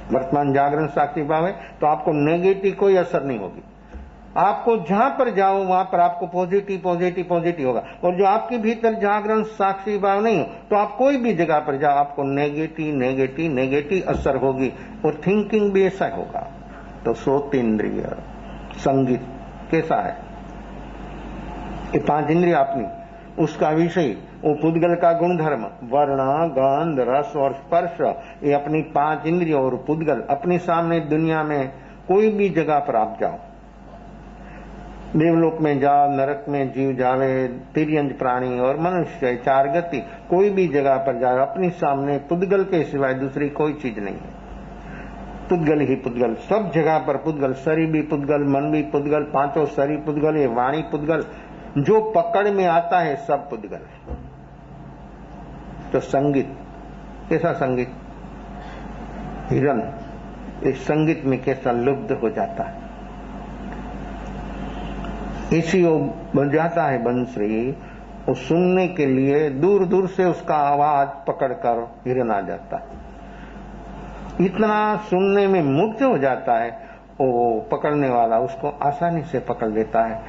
वर्तमान जागरण साक्षी भाव है तो आपको नेगेटिव कोई असर नहीं होगी, आपको जहां पर जाओ वहां पर आपको पॉजिटिव पॉजिटिव पॉजिटिव होगा। और जो आपके भीतर जागरण साक्षी भाव नहीं हो तो आप कोई भी जगह पर जाओ आपको नेगेटिव नेगेटिव नेगेटिव असर होगी, और थिंकिंग भी ऐसा होगा। तो सोत इंद्रिय संगीत कैसा है, ये 5 इंद्रिय अपनी, उसका विषय वो पुद्गल का गुणधर्म वर्ण गंध रस और स्पर्श, ये अपनी 5 इंद्रिय और पुद्गल अपने सामने दुनिया में कोई भी जगह पर आप जाओ, देवलोक में जाओ, नरक में जीव जावे, तिर्यंज प्राणी और मनुष्य 4 गति, कोई भी जगह पर जाओ अपने सामने पुद्गल के सिवाय दूसरी कोई चीज नहीं है। पुद्गल ही पुद्गल, सब जगह पर पुद्गल, शरीर भी पुद्गल, मन भी पुद्गल, 5 शरीर पुद्गल, ये वाणी पुद्गल, जो पकड़ में आता है सब पुद्गल है। तो संगीत कैसा, संगीत हिरन इस संगीत में कैसा लुब्ध हो जाता है, इसी वो बन जाता है बंसरी, वो सुनने के लिए दूर दूर से उसका आवाज पकड़कर हिरन आ जाता है, इतना सुनने में मुग्ध हो जाता है वो पकड़ने वाला, उसको आसानी से पकड़ लेता है,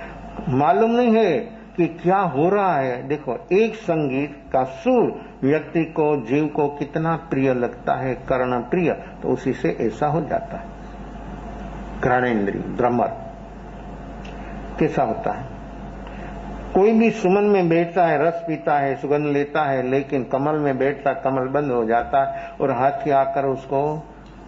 मालूम नहीं है कि क्या हो रहा है। देखो एक संगीत का सुर व्यक्ति को, जीव को कितना प्रिय लगता है, कर्ण प्रिय, तो उसी से ऐसा हो जाता है। घ्राणेन्द्रिय भ्रमर कैसा होता है, कोई भी सुमन में बैठता है, रस पीता है, सुगंध लेता है, लेकिन कमल में बैठता कमल बंद हो जाता है और हाथी आकर उसको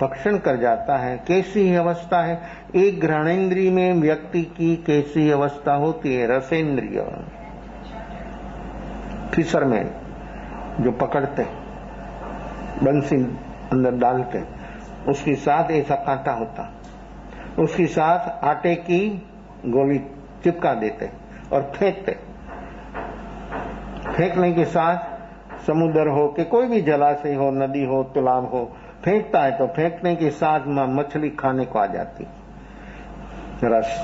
भक्षण कर जाता है। कैसी अवस्था है, एक घ्राणेन्द्रिय में व्यक्ति की कैसी अवस्था होती है। रसेंद्रिय फिसर में जो पकड़ते बंसी अंदर डाल के, उसके साथ ऐसा कांटा होता, उसके साथ आटे की गोली चिपका देते और फेंकते, फेंकने के साथ समुद्र हो कि कोई भी जलाशय हो, नदी हो, तालाब हो, फेंकता है तो फेंकने के साथ मछली खाने को आ जाती। रस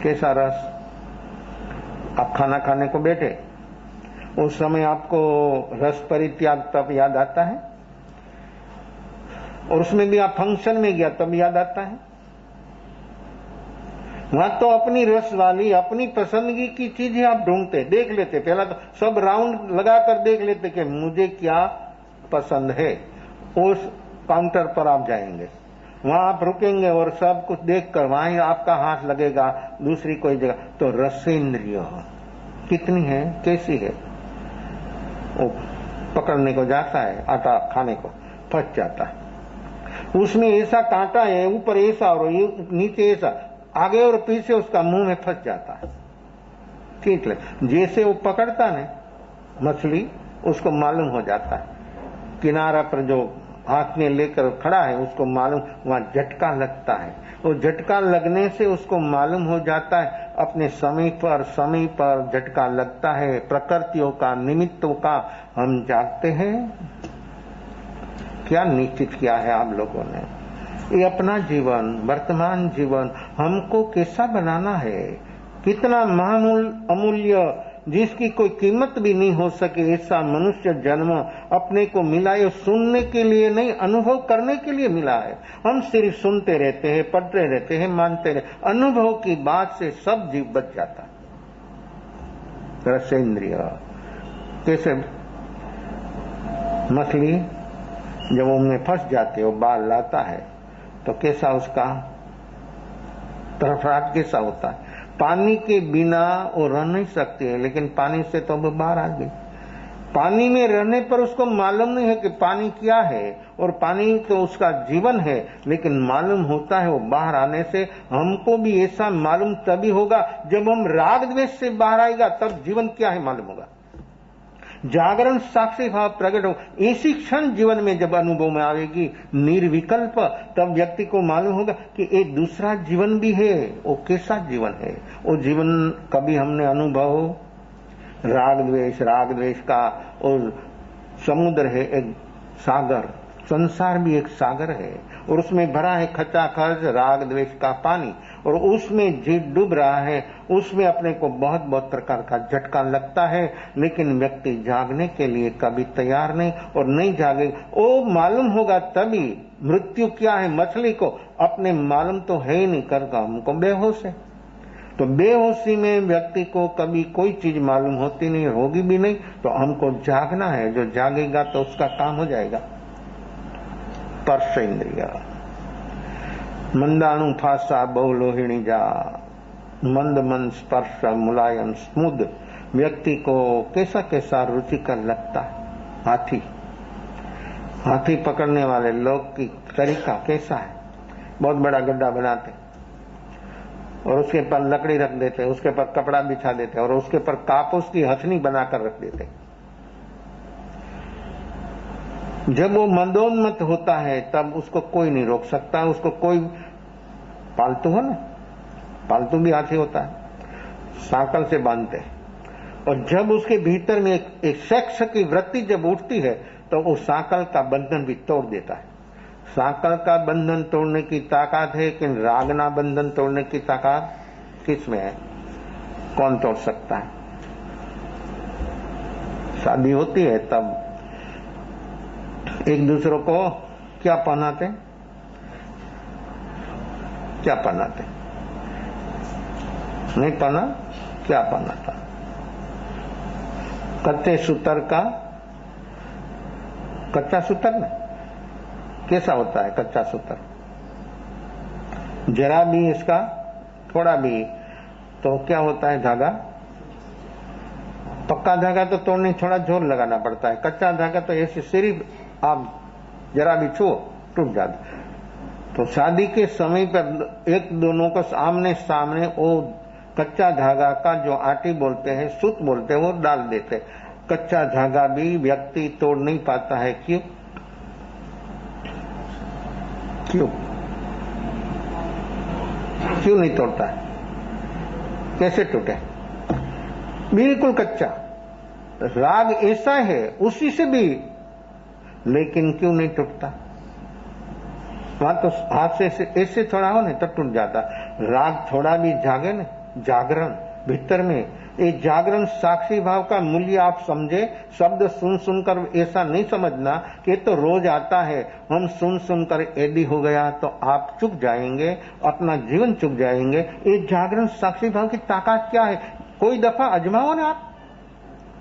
कैसा रस, आप खाना खाने को बैठे, उस समय आपको रस परित्याग तब याद आता है, और उसमें भी आप फंक्शन में गया तब याद आता है। वहां तो अपनी रस वाली अपनी पसंदगी की चीजें आप ढूंढते, देख लेते, पहला तो सब राउंड लगाकर देख लेते कि मुझे क्या पसंद है। उस काउंटर पर आप जाएंगे, वहां आप रुकेंगे और सब कुछ देखकर वहां ही आपका हाथ लगेगा दूसरी कोई जगह। तो रसेंद्रिय कितनी है, कैसी है, वो पकड़ने को जाता है, आटा खाने को फंस जाता है, उसमें ऐसा कांटा है, ऊपर ऐसा और नीचे ऐसा, आगे और पीछे उसका मुंह में फंस जाता है। ठीक है, जैसे वो पकड़ता है मछली, उसको मालूम हो जाता है, किनारा पर जो हाथ में लेकर खड़ा है उसको मालूम, वहां झटका लगता है, वो झटका लगने से उसको मालूम हो जाता है अपने समय पर झटका लगता है। प्रकृतियों का, निमित्तों का हम जागते हैं, क्या निश्चित किया है आप लोगों ने? ये अपना जीवन, वर्तमान जीवन हमको कैसा बनाना है? कितना अमूल्य, जिसकी कोई कीमत भी नहीं हो सके, ऐसा मनुष्य जन्म अपने को मिला। ये सुनने के लिए नहीं, अनुभव करने के लिए मिला है। हम सिर्फ सुनते रहते हैं, पढ़ते रहते हैं, मानते रहते। अनुभव की बात से सब जीव बच जाता। रसेंद्रिय कैसे? मछली जब उनमें फंस जाती है, वो बाल लाता है तो कैसा उसका तरफड़ाहट कैसा होता है? पानी के बिना वो रह नहीं सकती है, लेकिन पानी से तो वो बाहर आ गई। पानी में रहने पर उसको मालूम नहीं है कि पानी क्या है, और पानी तो उसका जीवन है, लेकिन मालूम होता है वो बाहर आने से। हमको भी ऐसा मालूम तभी होगा जब हम राग द्वेष से बाहर आएगा, तब जीवन क्या है मालूम होगा। जागरण साक्षी भाव प्रकट हो, इसी क्षण जीवन में जब अनुभव में आएगी निर्विकल्प, तब व्यक्ति को मालूम होगा कि एक दूसरा जीवन भी है। वो कैसा जीवन है? वो जीवन कभी हमने अनुभव, राग द्वेष का और समुद्र है, एक सागर, संसार भी एक सागर है, और उसमें भरा है खचाखच राग द्वेष का पानी, और उसमें जीव डूब रहा है। उसमें अपने को बहुत बहुत प्रकार का झटका लगता है, लेकिन व्यक्ति जागने के लिए कभी तैयार नहीं, और नहीं जागेगा। वो मालूम होगा तभी। मृत्यु क्या है? मछली को अपने मालूम तो है ही नहीं, करता हमको बेहोश है। तो बेहोशी में व्यक्ति को कभी कोई चीज मालूम होती नहीं, होगी भी नहीं। तो हमको जागना है, जो जागेगा तो उसका काम हो जाएगा। स्पर्श इंद्रिय मंदाणु फासा बहुलोहिणी जा, मंद मंद स्पर्श मुलायम स्मुद। व्यक्ति को कैसा कैसा रुचिकर लगता है। हाथी पकड़ने वाले लोग की तरीका कैसा है? बहुत बड़ा गड्ढा बनाते और उसके पर लकड़ी रख देते, उसके पर कपड़ा बिछा देते, और उसके पर कापूस की हथनी बनाकर रख देते। जब वो मंदोन्मत्त होता है तब उसको कोई नहीं रोक सकता। उसको कोई, पालतू है ना, पालतू भी हाथी होता है, सांकल से बांधते हैं, और जब उसके भीतर में एक सेक्स की वृत्ति जब उठती है तो वो सांकल का बंधन भी तोड़ देता है। सांकल का बंधन तोड़ने की ताकत है, कि रागना बंधन तोड़ने की ताकत किसमें है? कौन तोड़ सकता है? शादी होती है तब एक दूसरे को क्या पहनाते? क्या पहनाते? नहीं पहना, क्या पहनाता? कच्चे सूतर का, कच्चा सूतर ना कैसा होता है? कच्चा सूतर जरा भी इसका थोड़ा भी तो क्या होता है? धागा। पक्का धागा तो तोड़ने थोड़ा जोर लगाना पड़ता है, कच्चा धागा तो ऐसे सिर्फ आप जरा भी छुओ टूट जाता। तो शादी के समय पर एक दोनों को आमने सामने वो कच्चा धागा का जो आटी बोलते हैं, सूत बोलते हैं, वो डाल देते। कच्चा धागा भी व्यक्ति तोड़ नहीं पाता है। क्यों? क्यों क्यों नहीं तोड़ता है? कैसे टूटे? बिल्कुल कच्चा। राग ऐसा है, उसी से भी, लेकिन क्यों नहीं टूटता? वहां तो हाथ से ऐसे थोड़ा हो नहीं तब टूट जाता। राग थोड़ा भी जागे ना, जागरण भीतर में, ये जागरण साक्षी भाव का मूल्य आप समझे। शब्द सुन सुनकर ऐसा नहीं समझना कि तो रोज आता है, हम सुन सुनकर एडी हो गया तो आप चुक जाएंगे, अपना जीवन चुक जाएंगे। ये जागरण साक्षी भाव की ताकत क्या है? कोई दफा अजमाओ ना आप।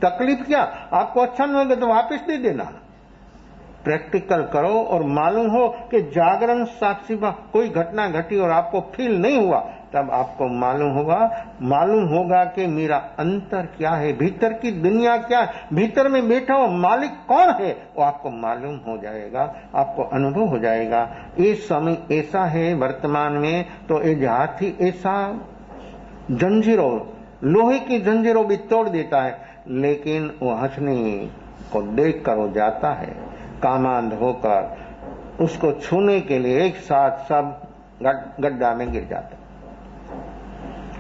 तकलीफ क्या? आपको अच्छा नहीं होगा तो वापस दे देना। प्रैक्टिकल करो और मालूम हो कि जागरण साक्षी भाव, कोई घटना घटी और आपको फील नहीं हुआ, तब आपको मालूम होगा कि मेरा अंतर क्या है, भीतर की दुनिया क्या है, भीतर में बैठा हो मालिक कौन है, वो आपको मालूम हो जाएगा, आपको अनुभव हो जाएगा। ये समय ऐसा है वर्तमान में, तो ये हाथी ऐसा जंजीरों, लोहे की जंजीरों भी तोड़ देता है, लेकिन वो हंसने को देख कर वो जाता है कामांध होकर। उसको छूने के लिए एक साथ सब गड्ढा में गिर जाते।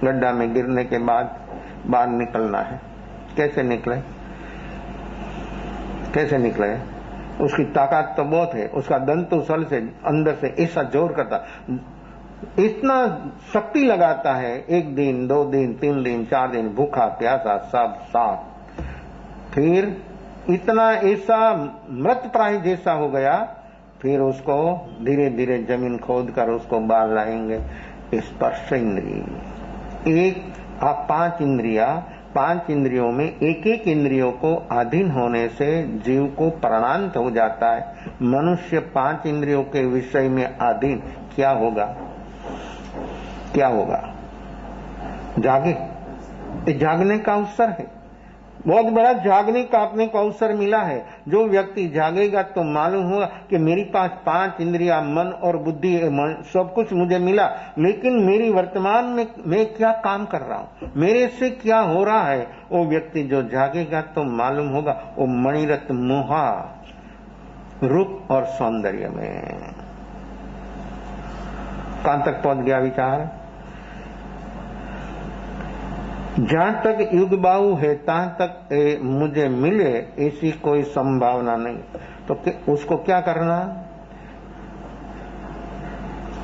गड्ढा में गिरने के बाद बाहर निकलना है। कैसे निकले? कैसे निकले? उसकी ताकत तो बहुत है, उसका दंतुसल से अंदर से ऐसा जोर करता, इतना शक्ति लगाता है, 1 दिन 2 दिन 3 दिन 4 दिन भूखा प्यासा सब साथ, फिर इतना ऐसा मृत प्राणी जैसा हो गया, फिर उसको धीरे धीरे जमीन खोद कर उसको बाहर लाएंगे। स्पर्श इंद्रिय, एक आप 5 इंद्रियों में एक एक इंद्रियों को अधीन होने से जीव को प्राणांत हो जाता है। मनुष्य 5 इंद्रियों के विषय में अधीन क्या होगा? जागे, ये जागने का अवसर है, बहुत बड़ा जागने का अपने को अवसर मिला है। जो व्यक्ति जागेगा तो मालूम होगा कि मेरे पास 5 इंद्रियां, मन और बुद्धि, सब कुछ मुझे मिला, लेकिन मेरी वर्तमान में मैं क्या काम कर रहा हूं, मेरे से क्या हो रहा है। वो व्यक्ति जो जागेगा तो मालूम होगा वो मणिरत्न मोहा रूप और सौंदर्य में। कहां तक पहुंच गया विचार? जहां तक युगबाहु है तहां तक मुझे मिले ऐसी कोई संभावना नहीं, तो उसको क्या करना?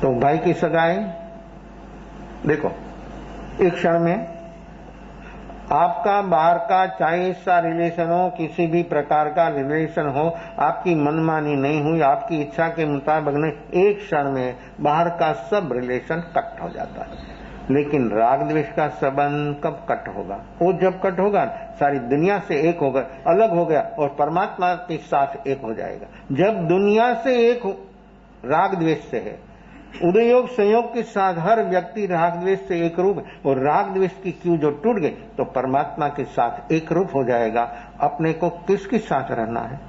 तो भाई की सगाई देखो, एक क्षण में आपका बाहर का चाहे ऐसा रिलेशन हो, किसी भी प्रकार का रिलेशन हो, आपकी मनमानी नहीं हुई, आपकी इच्छा के मुताबिक नहीं, एक क्षण में बाहर का सब रिलेशन कट हो जाता है। लेकिन राग द्वेष का संबंध कब कट होगा? वो जब कट होगा सारी दुनिया से एक हो गया, अलग हो गया और परमात्मा के साथ एक हो जाएगा। जब दुनिया से एक राग द्वेष से है, उदयोग संयोग के साथ हर व्यक्ति राग द्वेष से एक रूप है, और राग द्वेष की क्यू जो टूट गई तो परमात्मा के साथ एक रूप हो जाएगा। अपने को किसके साथ रहना है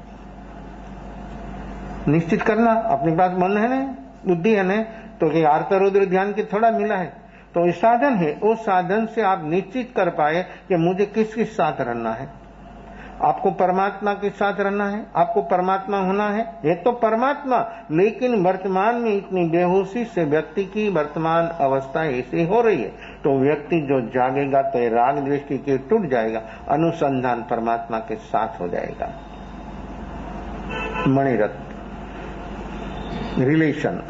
निश्चित करना। अपने पास मन है ना, बुद्धि है ना, तो ये आर्त रुद्र ध्यान के थोड़ा मिला है, तो ये साधन है, उस साधन से आप निश्चित कर पाए कि मुझे किसके साथ रहना है। आपको परमात्मा के साथ रहना है, आपको परमात्मा होना है, ये तो परमात्मा। लेकिन वर्तमान में इतनी बेहोशी से व्यक्ति की वर्तमान अवस्था ऐसी हो रही है, तो व्यक्ति जो जागेगा तो ये राग द्वेष की टूट जाएगा, अनुसंधान परमात्मा के साथ हो जाएगा। मणिरत्न रिलेशन,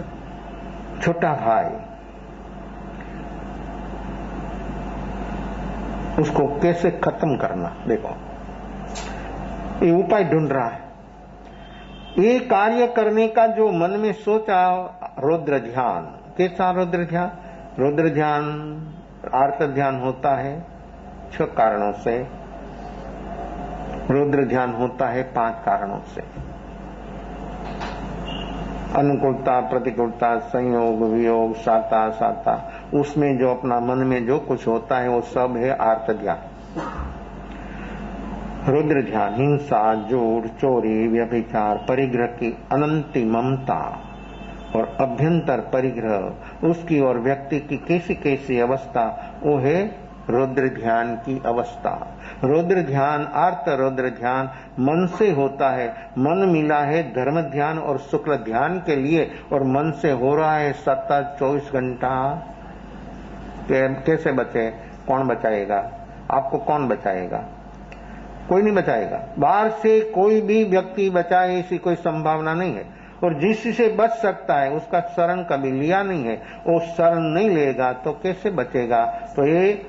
छोटा भाई, उसको कैसे खत्म करना, देखो ये उपाय ढूंढ रहा है। ये कार्य करने का जो मन में सोचा, रुद्र ध्यान। कैसा रुद्र ध्यान? रुद्र ध्यान आर्त ध्यान होता है 6 कारणों से, रुद्र ध्यान होता है 5 कारणों से। अनुकूलता, प्रतिकूलता, संयोग, वियोग, साता, उसमें जो अपना मन में जो कुछ होता है वो सब है आर्त ध्यान। रुद्र ध्यान हिंसा, झूठ, चोरी, व्यभिचार, परिग्रह की अनंती ममता और अभ्यंतर परिग्रह, उसकी और व्यक्ति की कैसी कैसी अवस्था, वो है रुद्र ध्यान की अवस्था। रुद्र ध्यान, आर्त रुद्र ध्यान मन से होता है। मन मिला है धर्म ध्यान और शुक्ल ध्यान के लिए, और मन से हो रहा है सतत 24 घंटा। कैसे बचे? कौन बचाएगा आपको? कौन बचाएगा? कोई नहीं बचाएगा। बाहर से कोई भी व्यक्ति बचाए ऐसी कोई संभावना नहीं है, और जिससे बच सकता है उसका शरण कभी लिया नहीं है, वो शरण नहीं लेगा तो कैसे बचेगा? तो ये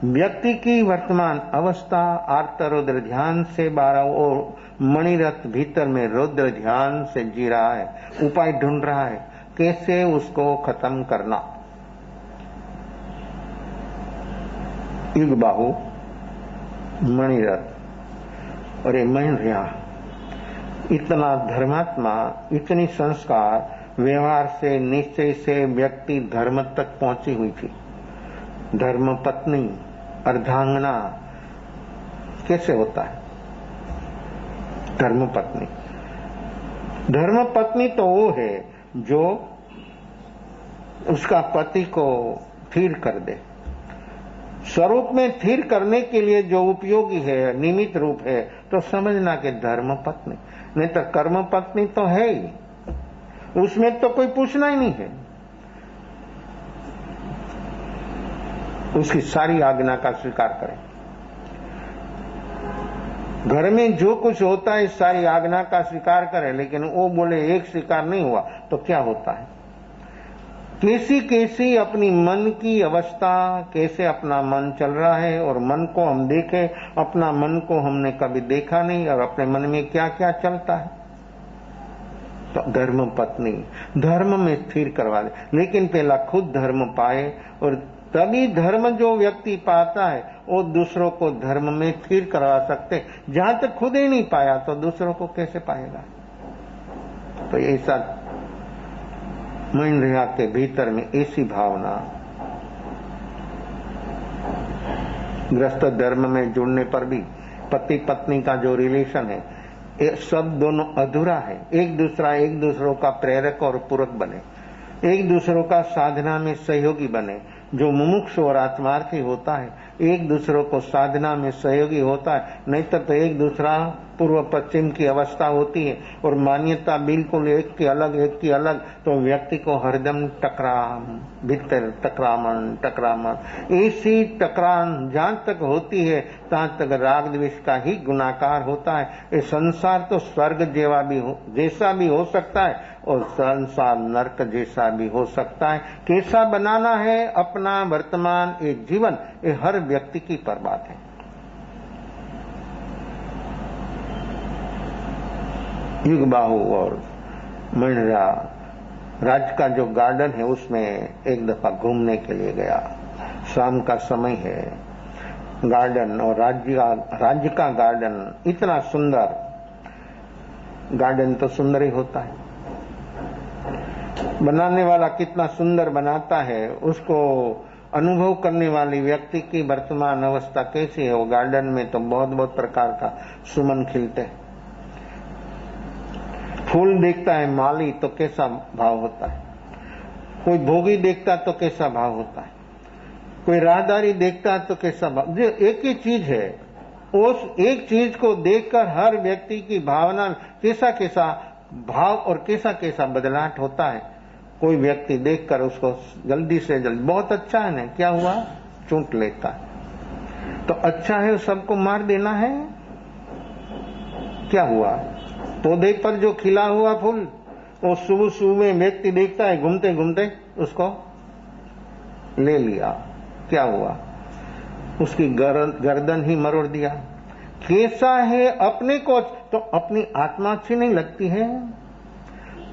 व्यक्ति की वर्तमान अवस्था आर्त रुद्र ध्यान से 12 और मणिरथ भीतर में रुद्र ध्यान से जी रहा है, उपाय ढूंढ रहा है कैसे उसको खत्म करना। युगबाहु, मणिरथ और ये महेंद्रिया, इतना धर्मात्मा, इतनी संस्कार, व्यवहार से निश्चय से व्यक्ति धर्म तक पहुंची हुई थी। धर्म पत्नी, अर्धांगना कैसे होता है? धर्म पत्नी, धर्म पत्नी तो वो है जो उसका पति को स्थिर कर दे। स्वरूप में स्थिर करने के लिए जो उपयोगी है, निमित्त रूप है, तो समझना कि धर्म पत्नी, नहीं तो कर्म पत्नी तो है ही, उसमें तो कोई पूछना ही नहीं है। उसकी सारी आज्ञा का स्वीकार करें। घर में जो कुछ होता है सारी आज्ञा का स्वीकार करे, लेकिन वो बोले एक स्वीकार नहीं हुआ तो क्या होता है? कैसी कैसी अपनी मन की अवस्था, कैसे अपना मन चल रहा है, और मन को हम देखें, अपना मन को हमने कभी देखा नहीं, और अपने मन में क्या क्या चलता है। तो धर्म पत्नी धर्म में स्थिर करवा दे, लेकिन पहला खुद धर्म पाए, और तभी धर्म जो व्यक्ति पाता है वो दूसरों को धर्म में स्थिर करवा सकते। जहां तक खुद ही नहीं पाया तो दूसरों को कैसे पाएगा? तो ऐसा मन के भीतर में ऐसी भावना, गृहस्थ धर्म में जुड़ने पर भी पति पत्नी का जो रिलेशन है ये सब दोनों अधूरा है। एक दूसरों का प्रेरक और पूरक बने, एक दूसरों का साधना में सहयोगी बने। जो मुमुक्ष और आत्मार्थी होता है एक दूसरों को साधना में सहयोगी होता है, नहीं तो एक दूसरा पूर्व पश्चिम की अवस्था होती है और मान्यता बिल्कुल एक की अलग, तो व्यक्ति को हरदम टकरामन ऐसी टकरान जहां तक होती है तहां तक राग द्वेष का ही गुणाकार होता है। ये संसार तो स्वर्ग जैसा भी हो सकता है और संसार नरक जैसा भी हो सकता है। कैसा बनाना है अपना वर्तमान एक जीवन, ये हर व्यक्ति की पर बात है। युगबाहु और मंडरा राज्य का जो गार्डन है उसमें एक दफा घूमने के लिए गया। शाम का समय है, गार्डन और राज्य का गार्डन इतना सुंदर, गार्डन तो सुंदर ही होता है, बनाने वाला कितना सुंदर बनाता है उसको अनुभव करने वाली व्यक्ति की वर्तमान अवस्था कैसी है। वो गार्डन में तो बहुत प्रकार का सुमन खिलते हैं। फूल देखता है माली तो कैसा भाव होता है, कोई भोगी देखता तो कैसा भाव होता है, कोई राहदारी देखता तो कैसा भाव। जो एक ही चीज है, उस एक चीज को देखकर हर व्यक्ति की भावना कैसा कैसा भाव और कैसा कैसा बदलाव होता है। कोई व्यक्ति देखकर उसको जल्दी से जल्दी बहुत अच्छा है ना, क्या हुआ, चूंट लेता है। तो अच्छा है सबको मार देना है, क्या हुआ? पौधे पर जो खिला हुआ फूल वो सुबह में व्यक्ति देखता है, घूमते घूमते उसको ले लिया, क्या हुआ? उसकी गर्दन ही मरोड़ दिया। कैसा है अपने को, तो अपनी आत्मा अच्छी नहीं लगती है।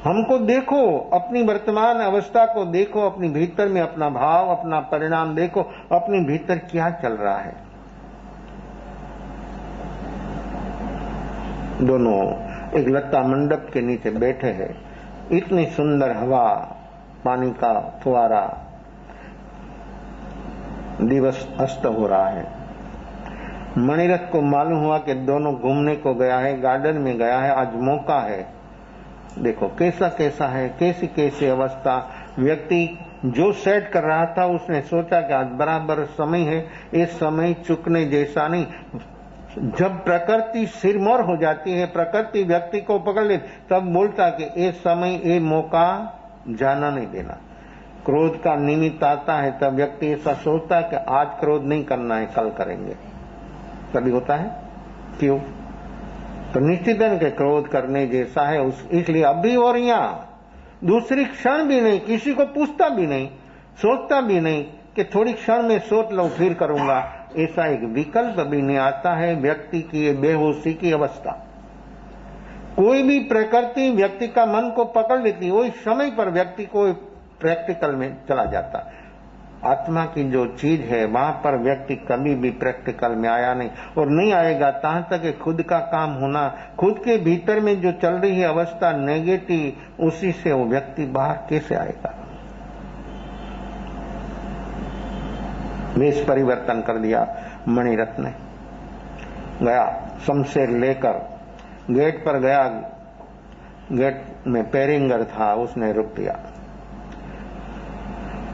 हमको देखो, अपनी वर्तमान अवस्था को देखो, अपनी भीतर में अपना भाव, अपना परिणाम देखो, अपने भीतर क्या चल रहा है। दोनों एक लता मंडप के नीचे बैठे हैं, इतनी सुंदर हवा, पानी का फुहारा, दिवस अस्त हो रहा है। मणिरथ को मालूम हुआ कि दोनों घूमने को गया है, गार्डन में गया है, आज मौका है। देखो कैसा कैसा है, कैसी कैसी अवस्था। व्यक्ति जो सेट कर रहा था उसने सोचा कि आज बराबर समय है, इस समय चुकने जैसा नहीं। जब प्रकृति सिरमौर हो जाती है, प्रकृति व्यक्ति को पकड़ ले, तब बोलता कि ये समय, ये मौका जाना नहीं देना। क्रोध का निमित्त आता है तब व्यक्ति ऐसा सोचता है कि आज क्रोध नहीं करना है, कल करेंगे। कभी होता है, क्यों? तो निश्चित है कि क्रोध करने जैसा है, इसलिए अभी और यहां दूसरी क्षण भी नहीं, किसी को पूछता भी नहीं, सोचता भी नहीं कि थोड़ी क्षण में सोच लो फिर करूंगा, ऐसा एक विकल्प भी नहीं आता है। व्यक्ति की बेहोशी की अवस्था, कोई भी प्रकृति व्यक्ति का मन को पकड़ लेती है, वही समय पर व्यक्ति को प्रैक्टिकल में चला जाता। आत्मा की जो चीज है वहां पर व्यक्ति कभी भी प्रैक्टिकल में आया नहीं और नहीं आएगा तहां तक खुद का काम होना, खुद के भीतर में जो चल रही है अवस्था नेगेटिव, उसी से वो व्यक्ति बाहर कैसे आएगा। वेश परिवर्तन कर दिया मणिरथ ने, गया शमशेर लेकर गेट पर गया, गेट में पेरिंगर था, उसने रुक दिया,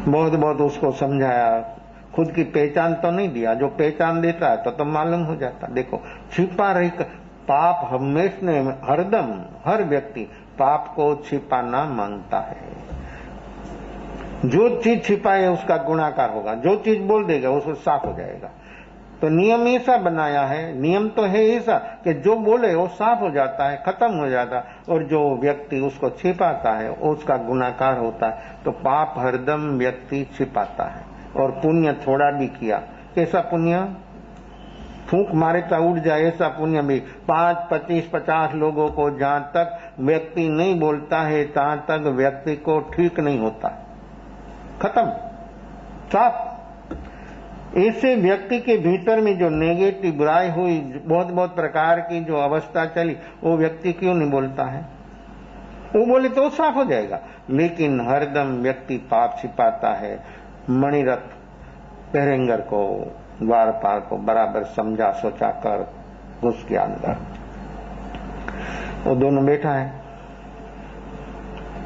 बहुत उसको समझाया, खुद की पहचान तो नहीं दिया, जो पहचान देता है तो मालूम हो जाता। देखो छिपा रही पाप हमेशा हरदम हर व्यक्ति पाप को छिपाना मांगता है। जो चीज छिपाए उसका गुणाकार होगा, जो चीज बोल देगा उसको साफ हो जाएगा। तो नियम ऐसा बनाया है, नियम तो है ऐसा कि जो बोले वो साफ हो जाता है, खत्म हो जाता है, और जो व्यक्ति उसको छिपाता है उसका गुनाहगार होता है। तो पाप हरदम व्यक्ति छिपाता है, और पुण्य थोड़ा भी किया, कैसा पुण्य, फूंक मारे तो उड़ जाए ऐसा पुण्य भी 5, 25, 50 लोगों को जहां तक व्यक्ति नहीं बोलता है तहां तक व्यक्ति को ठीक नहीं होता, खत्म, साफ। ऐसे व्यक्ति के भीतर में जो नेगेटिव बुराई हुई, बहुत बहुत प्रकार की जो अवस्था चली, वो व्यक्ति क्यों नहीं बोलता है? वो बोले तो साफ हो जाएगा, लेकिन हरदम व्यक्ति पाप छिपाता है। मणिरथ पेरेंगर को, द्वारपाल को बराबर समझा सोचा कर घुस गया अंदर। वो दोनों बैठा है,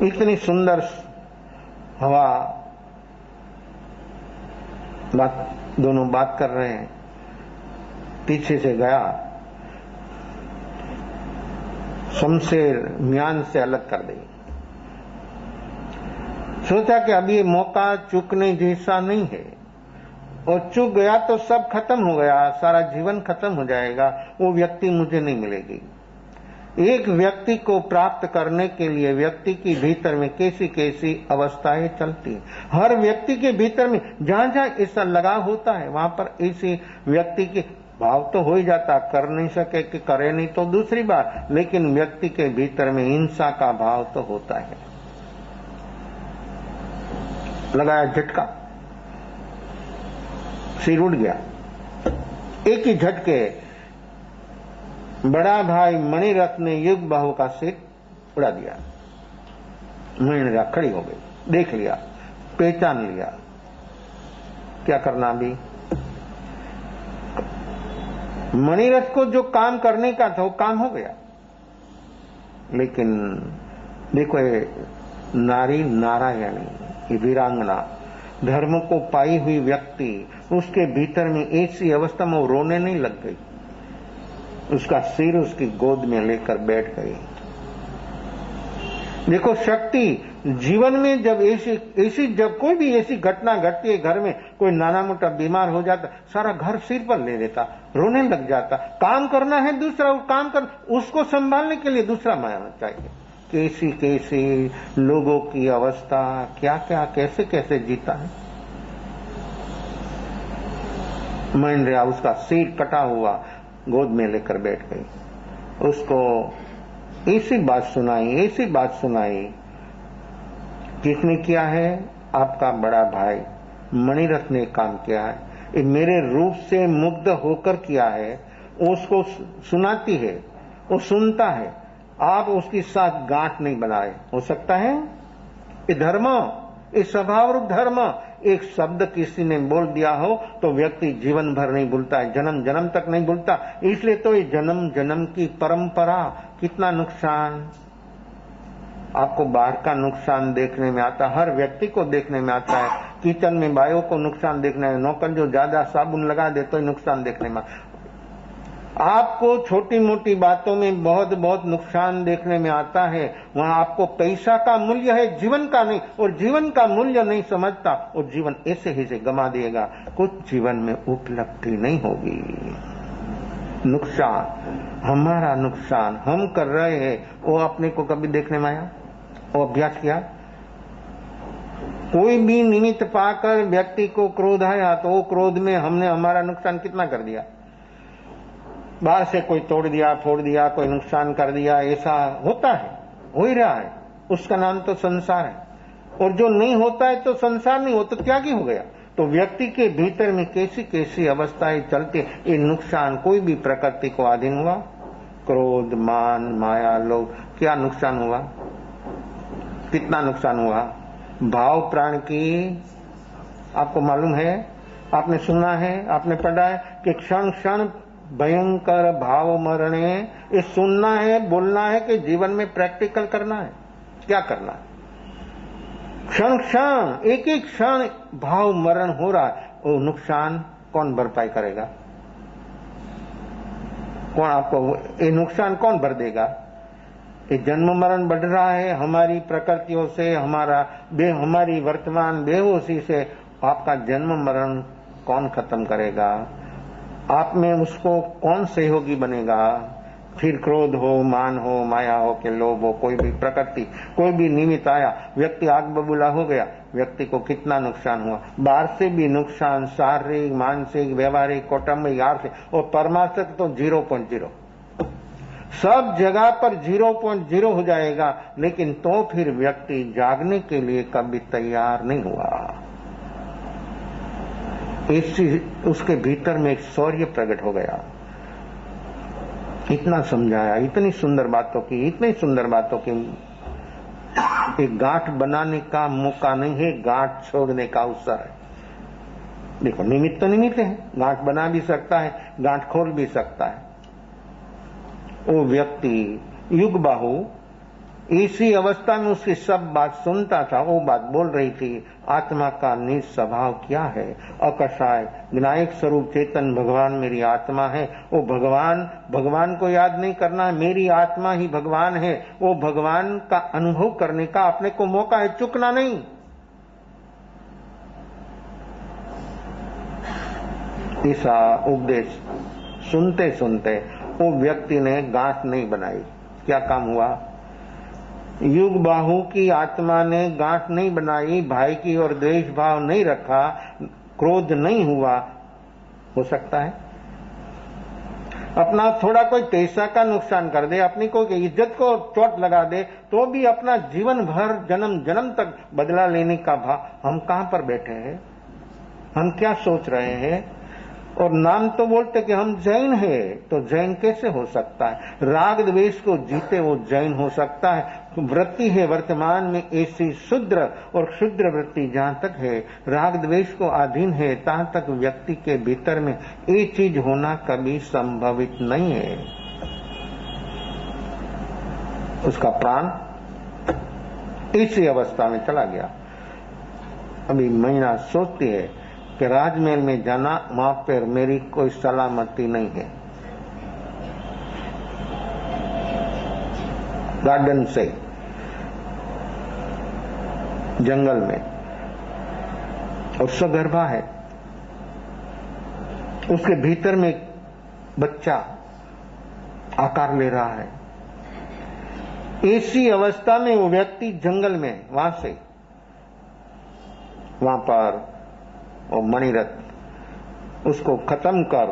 इतनी सुंदर हवा, दोनों बात कर रहे हैं। पीछे से गया, शमशेर म्यान से अलग कर दी। सोचा कि अब ये मौका चूकने जैसा नहीं है, और चूक गया तो सब खत्म हो गया, सारा जीवन खत्म हो जाएगा, वो व्यक्ति मुझे नहीं मिलेगी। एक व्यक्ति को प्राप्त करने के लिए व्यक्ति के भीतर में कैसी कैसी अवस्थाएं चलती है। हर व्यक्ति के भीतर में जहां जहां ऐसा लगाव होता है वहां पर ऐसी व्यक्ति के भाव तो हो ही जाता, कर नहीं सके कि करे नहीं तो दूसरी बात, लेकिन व्यक्ति के भीतर में हिंसा का भाव तो होता है। लगाया झटका, सिर उड़ गया। एक ही झटके बड़ा भाई मणिरथ ने युग बाहु का सिर उड़ा दिया। मणिरथ खड़ी हो गई, देख लिया, पहचान लिया, क्या करना भी। मणिरथ को जो काम करने का था वो काम हो गया, लेकिन देखो ये नारी नारायणी, ये वीरांगना, धर्म को पाई हुई व्यक्ति, उसके भीतर में ऐसी अवस्था में वो रोने नहीं लग गई, उसका सिर उसकी गोद में लेकर बैठ गई। देखो शक्ति जीवन में जब ऐसी जब कोई भी ऐसी घटना घटती है, घर में कोई नाना मोटा बीमार हो जाता, सारा घर सिर पर ले लेता, रोने लग जाता। काम करना है दूसरा, काम कर, उसको संभालने के लिए दूसरा माया चाहिए। कैसी कैसी लोगों की अवस्था, क्या क्या कैसे कैसे जीता है। महेंद्र उसका सिर कटा हुआ गोद में लेकर बैठ गई, उसको ऐसी बात सुनाई। किसने किया है? आपका बड़ा भाई मणिरथ ने काम किया है, ये मेरे रूप से मुग्ध होकर किया है। उसको सुनाती है, वो सुनता है, आप उसके साथ गांठ नहीं बनाए। हो सकता है ये धर्म, ये स्वभाव रूप धर्म, एक शब्द किसी ने बोल दिया हो तो व्यक्ति जीवन भर नहीं भूलता है, जन्म जन्म तक नहीं भूलता। इसलिए तो ये जन्म जन्म की परंपरा। कितना नुकसान आपको बाहर का नुकसान देखने में आता, हर व्यक्ति को देखने में आता है। किचन में बायों को नुकसान देखने में, नौकर जो ज्यादा साबुन लगा दे तो नुकसान देखने में, आपको छोटी मोटी बातों में बहुत बहुत नुकसान देखने में आता है। वहां आपको पैसा का मूल्य है, जीवन का नहीं, और जीवन का मूल्य नहीं समझता और जीवन ऐसे ही से गमा देगा, कुछ जीवन में उपलब्धि नहीं होगी। नुकसान, हमारा नुकसान हम कर रहे हैं, वो अपने को कभी देखने में आया, वो अभ्यास किया? कोई भी निमित्त पाकर व्यक्ति को क्रोध आया तो वो क्रोध में हमने हमारा नुकसान कितना कर दिया। बाहर से कोई तोड़ दिया, फोड़ दिया, कोई नुकसान कर दिया, ऐसा होता है, हो ही रहा है। उसका नाम तो संसार है, और जो नहीं होता है तो संसार नहीं हो, तो त्यागी हो गया। तो व्यक्ति के भीतर में कैसी कैसी अवस्थाएं चलती, ये नुकसान कोई भी प्रकृति को अधीन हुआ, क्रोध, मान, माया, लोभ, क्या नुकसान हुआ, कितना नुकसान हुआ। भाव प्राण की आपको मालूम है, आपने सुना है, आपने पढ़ा है कि क्षण क्षण भयंकर भाव मरणे। ये सुनना है, बोलना है कि जीवन में प्रैक्टिकल करना है। क्या करना है? क्षण क्षण एक एक क्षण भाव मरण हो रहा है, वो नुकसान कौन भरपाई करेगा? कौन आपको ये नुकसान कौन भर देगा? ये जन्म मरण बढ़ रहा है हमारी प्रकृतियों से, हमारी वर्तमान बेहोशी से। आपका जन्म मरण कौन खत्म करेगा? आप में उसको कौन सहयोगी बनेगा? फिर क्रोध हो, मान हो, माया हो कि लोभ हो, कोई भी प्रकृति, कोई भी निमित्त आया, व्यक्ति आग बबूला हो गया, व्यक्ति को कितना नुकसान हुआ। बाहर से भी नुकसान, शारीरिक, मानसिक, व्यवहारिक, कौटुंबिक, आर्थिक और परमार्थिक तो 0.0, सब जगह पर 0.0 हो जाएगा। लेकिन तो फिर व्यक्ति जागने के लिए कभी तैयार नहीं हुआ। उसके भीतर में एक शौर्य प्रकट हो गया। इतना समझाया, इतनी सुंदर बातों की, इतनी सुंदर बातों की। एक गांठ बनाने का मौका नहीं है, गांठ छोड़ने का अवसर है। देखो, निमित्त तो निमित्त है, गांठ बना भी सकता है, गांठ खोल भी सकता है। वो व्यक्ति युग बाहु इसी अवस्था में उसकी सब बात सुनता था। वो बात बोल रही थी, आत्मा का निज स्वभाव क्या है? अकषाय विनायक स्वरूप चेतन भगवान मेरी आत्मा है। वो भगवान को याद नहीं करना है, मेरी आत्मा ही भगवान है। वो भगवान का अनुभव करने का अपने को मौका है, चुकना नहीं। ऐसा उपदेश सुनते सुनते वो व्यक्ति ने गांठ नहीं बनाई। क्या काम हुआ? युग बाहु की आत्मा ने गांठ नहीं बनाई, भाई की और द्वेष भाव नहीं रखा, क्रोध नहीं हुआ। हो सकता है अपना थोड़ा कोई पैसा का नुकसान कर दे, अपनी कोई इज्जत को चोट लगा दे, तो भी अपना जीवन भर जन्म जन्म तक बदला लेने का भाव। हम कहां पर बैठे हैं? हम क्या सोच रहे हैं? और नाम तो बोलते कि हम जैन हैं, तो जैन कैसे हो सकता है? राग द्वेष को जीते वो जैन हो सकता है। वृत्ति है वर्तमान में ऐसी शुद्र और क्षुद्र वृत्ति जहां तक है राग द्वेष को अधीन है, तहां तक व्यक्ति के भीतर में ये चीज होना कभी संभवित नहीं है। उसका प्राण इसी अवस्था में चला गया। अभी महिला सोचती है कि राजमहल में जाना, वहां पर मेरी कोई सलामती नहीं है। गार्डन से जंगल में, और सगर्भा है, उसके भीतर में एक बच्चा आकार ले रहा है। ऐसी अवस्था में वो व्यक्ति जंगल में वहां पर वो मणिरत्न उसको खत्म कर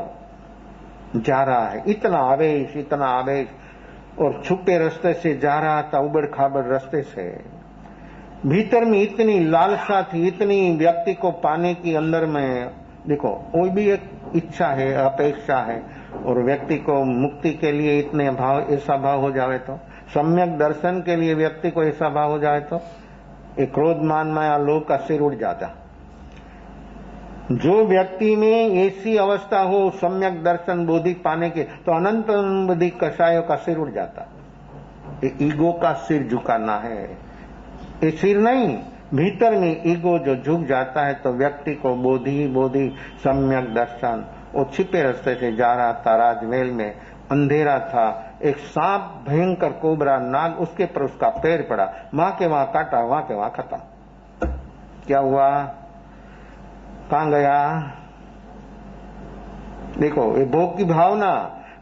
जा रहा है। इतना आवेश, और छुपे रास्ते से जा रहा था, उबड़ खाबड़ रास्ते से। भीतर में इतनी लालसा थी, इतनी व्यक्ति को पाने की अंदर में। देखो, कोई भी एक इच्छा है, अपेक्षा है, और व्यक्ति को मुक्ति के लिए इतने भाव, ऐसा भाव हो जाए तो, सम्यक दर्शन के लिए व्यक्ति को ऐसा भाव हो जाए तो, एक क्रोध मान माया लोभ का सिर उड़ जाता। जो व्यक्ति में ऐसी अवस्था हो सम्यक दर्शन बोधि पाने के, तो अनंत बुद्धि कषायों का सिर उड़ जाता। ये ईगो का सिर झुकाना है, ये सिर नहीं। भीतर में ईगो जो झुक जाता है तो व्यक्ति को बोधि सम्यक दर्शन। वो छिपे रास्ते से जा रहा था, राजमहल में अंधेरा था, एक सांप भयंकर कोबरा नाग उसके पर उसका पैर पड़ा, वहां के वहां काटा, वहां के वहां खत्म। क्या हुआ? कहां गया? देखो, ये भोग की भावना,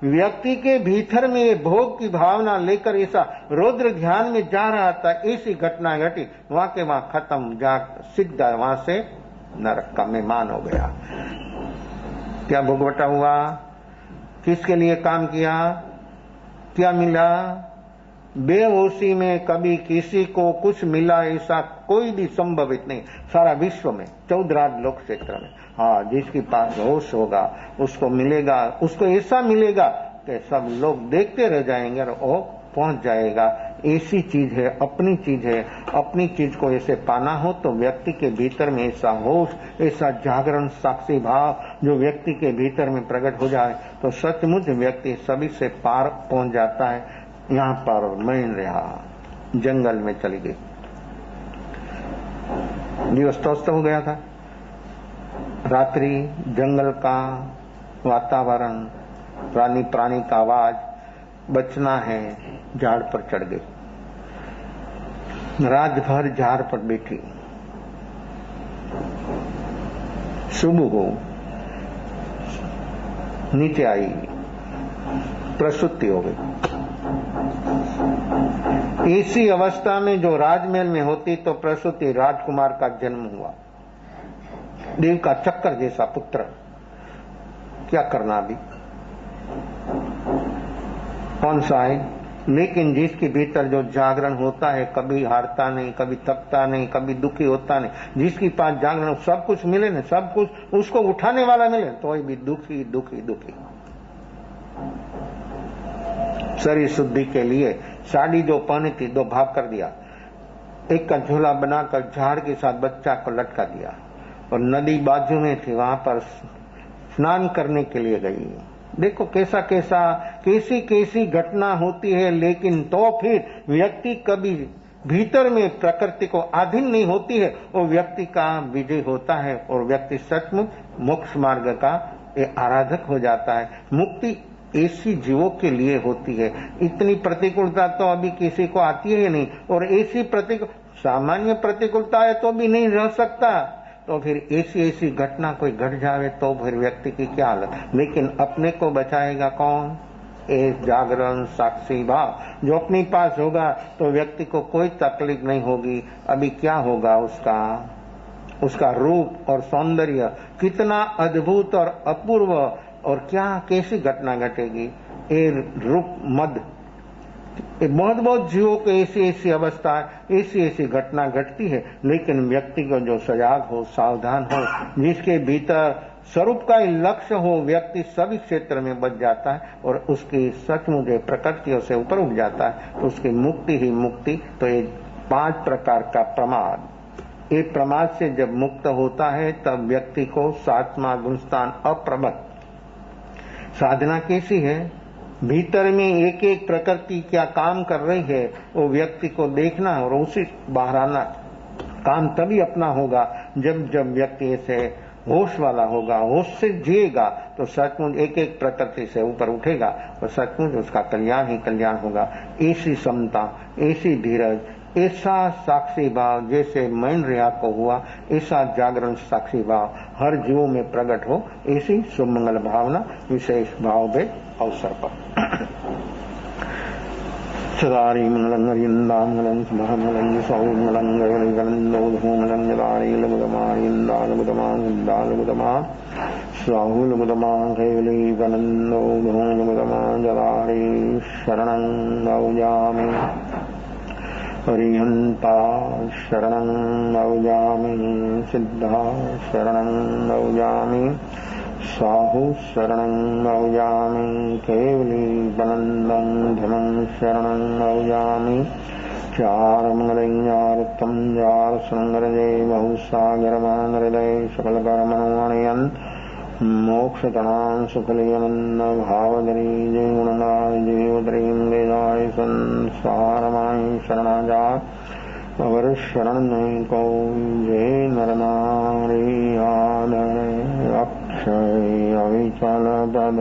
व्यक्ति के भीतर में ये भोग की भावना लेकर ऐसा रौद्र ध्यान में जा रहा था, ऐसी घटना घटी, वहां के वहां खत्म, जा सीधा वहां से नरक का मेहमान हो गया। क्या भोगवटा हुआ? किसके लिए काम किया? क्या मिला? बेहोशी में कभी किसी को कुछ मिला ऐसा कोई भी संभवित नहीं, सारा विश्व में 14 लोक क्षेत्र में। हाँ, जिसके पास होश होगा उसको मिलेगा, उसको ऐसा मिलेगा कि सब लोग देखते रह जाएंगे और वो पहुंच जाएगा। ऐसी चीज है, अपनी चीज है। अपनी चीज को ऐसे पाना हो तो व्यक्ति के भीतर में ऐसा होश, ऐसा जागरण, साक्षी भाव जो व्यक्ति के भीतर में प्रकट हो जाए तो सचमुच व्यक्ति सभी से पार पहुंच जाता है। यहाँ पर मैं रहा, जंगल में चली गई, दिवस तोस्त हो गया था। रात्रि, जंगल का वातावरण, प्राणी का आवाज, बचना है, झाड़ पर चढ़ गई। रात भर झाड़ पर बैठी। सुबह हो, नीचे आई, प्रसूति हो गई। इसी अवस्था में जो राजमहल में होती तो प्रसूति राजकुमार का जन्म हुआ, देव का चक्कर जैसा पुत्र। क्या करना अभी, कौन सा है? लेकिन जिसके भीतर जो जागरण होता है, कभी हारता नहीं, कभी थकता नहीं, कभी दुखी होता नहीं, जिसके पास जागरण सब कुछ मिले ना, सब कुछ उसको उठाने वाला मिले तो भी दुखी दुखी दुखी। शरीर शुद्धि के लिए साड़ी जो पहनी थी 2 भाग कर दिया, एक का झोला बनाकर झाड़ के साथ बच्चा को लटका दिया, और नदी बाजू में थी, वहां पर स्नान करने के लिए गई। देखो कैसा कैसा कैसी कैसी घटना होती है, लेकिन तो फिर व्यक्ति कभी भीतर में प्रकृति को अधीन नहीं होती है, वो व्यक्ति का विजय होता है और व्यक्ति सचमुच मोक्ष मार्ग का आराधक हो जाता है। मुक्ति ऐसी जीवों के लिए होती है। इतनी प्रतिकूलता तो अभी किसी को आती है नहीं, और ऐसी सामान्य प्रतिकूलता है तो भी नहीं रह सकता, तो फिर ऐसी घटना कोई घट जावे तो फिर व्यक्ति की क्या हालत। लेकिन अपने को बचाएगा कौन? एक जागरण साक्षी भाव जो अपने पास होगा तो व्यक्ति को कोई तकलीफ नहीं होगी। अभी क्या होगा उसका रूप और सौंदर्य कितना अद्भुत और अपूर्व, और क्या कैसी घटना घटेगी। ये रूप मद, बहुत बहुत जीवों को ऐसी अवस्था, ऐसी घटना घटती है। लेकिन व्यक्ति को जो सजाग हो, सावधान हो, जिसके भीतर स्वरूप का लक्ष्य हो, व्यक्ति सभी क्षेत्र में बच जाता है और उसकी सचमुच प्रकृतियों से ऊपर उठ जाता है, तो उसकी मुक्ति ही मुक्ति। तो ये 5 प्रकार का प्रमाद, ये प्रमाद से जब मुक्त होता है तब व्यक्ति को 7वां गुणस्थान अप्रमत्त। साधना कैसी है? भीतर में एक एक प्रकृति क्या काम कर रही है वो व्यक्ति को देखना और उसी बाहर आना। काम तभी अपना होगा जब व्यक्ति ऐसे होश वाला होगा, होश से जिएगा तो सचमुच एक एक प्रकृति से ऊपर उठेगा और सचमुच उसका कल्याण ही कल्याण होगा। ऐसी समता, ऐसी धीरज, ऐसा साक्षी भाव जैसे मैन रिया को हुआ, ऐसा जागरण साक्षी भाव हर जीव में प्रकट हो, ऐसी सुमंगल भावना विशेष भाव के अवसर पर। सदारी मंगलं हरिंदामंगलं सुमंगलं सौमंगलं गगनगणन्दोधूमलं जदारी लगुदमारिंदालगुदमा स्वाहुलगुदमा कैवली गणन्दोधूमलगुदमा जदारी शरणं गौजामि हरिहंता शरणं गौजामि सिद्धा शरणं गौजामि साहु शरणं गौजामि केवली बलन्दं धमं शरणं गौजामि चारमंगलज्ञार्थं जार संगरजे बहुसागरमानहृदय सकलकर्मणोऽणयन् मोक्षतणां सुखलियमन्न भावधरी जय गुणनाय जीवद्रीं वेदाय संसारमाय शरणाजात अवर शरण नहीं को जय नर नारी आदर अक्षय अविचल पद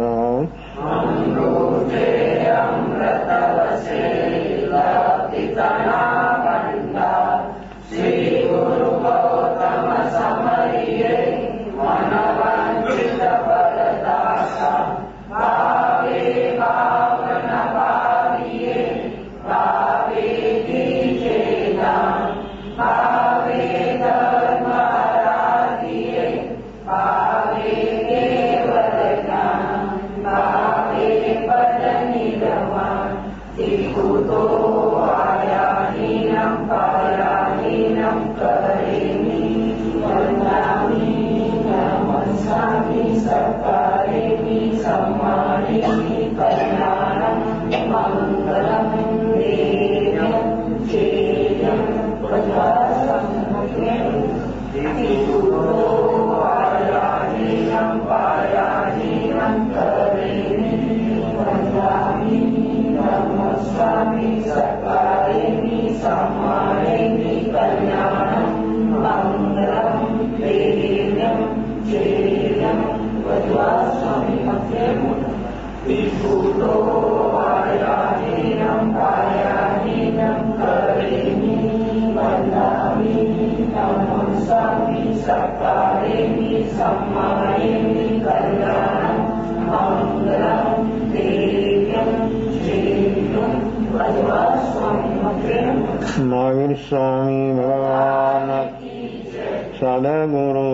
Sakare mi sammaye mi kalyanam Mahavir Swami भगवान सदगुरु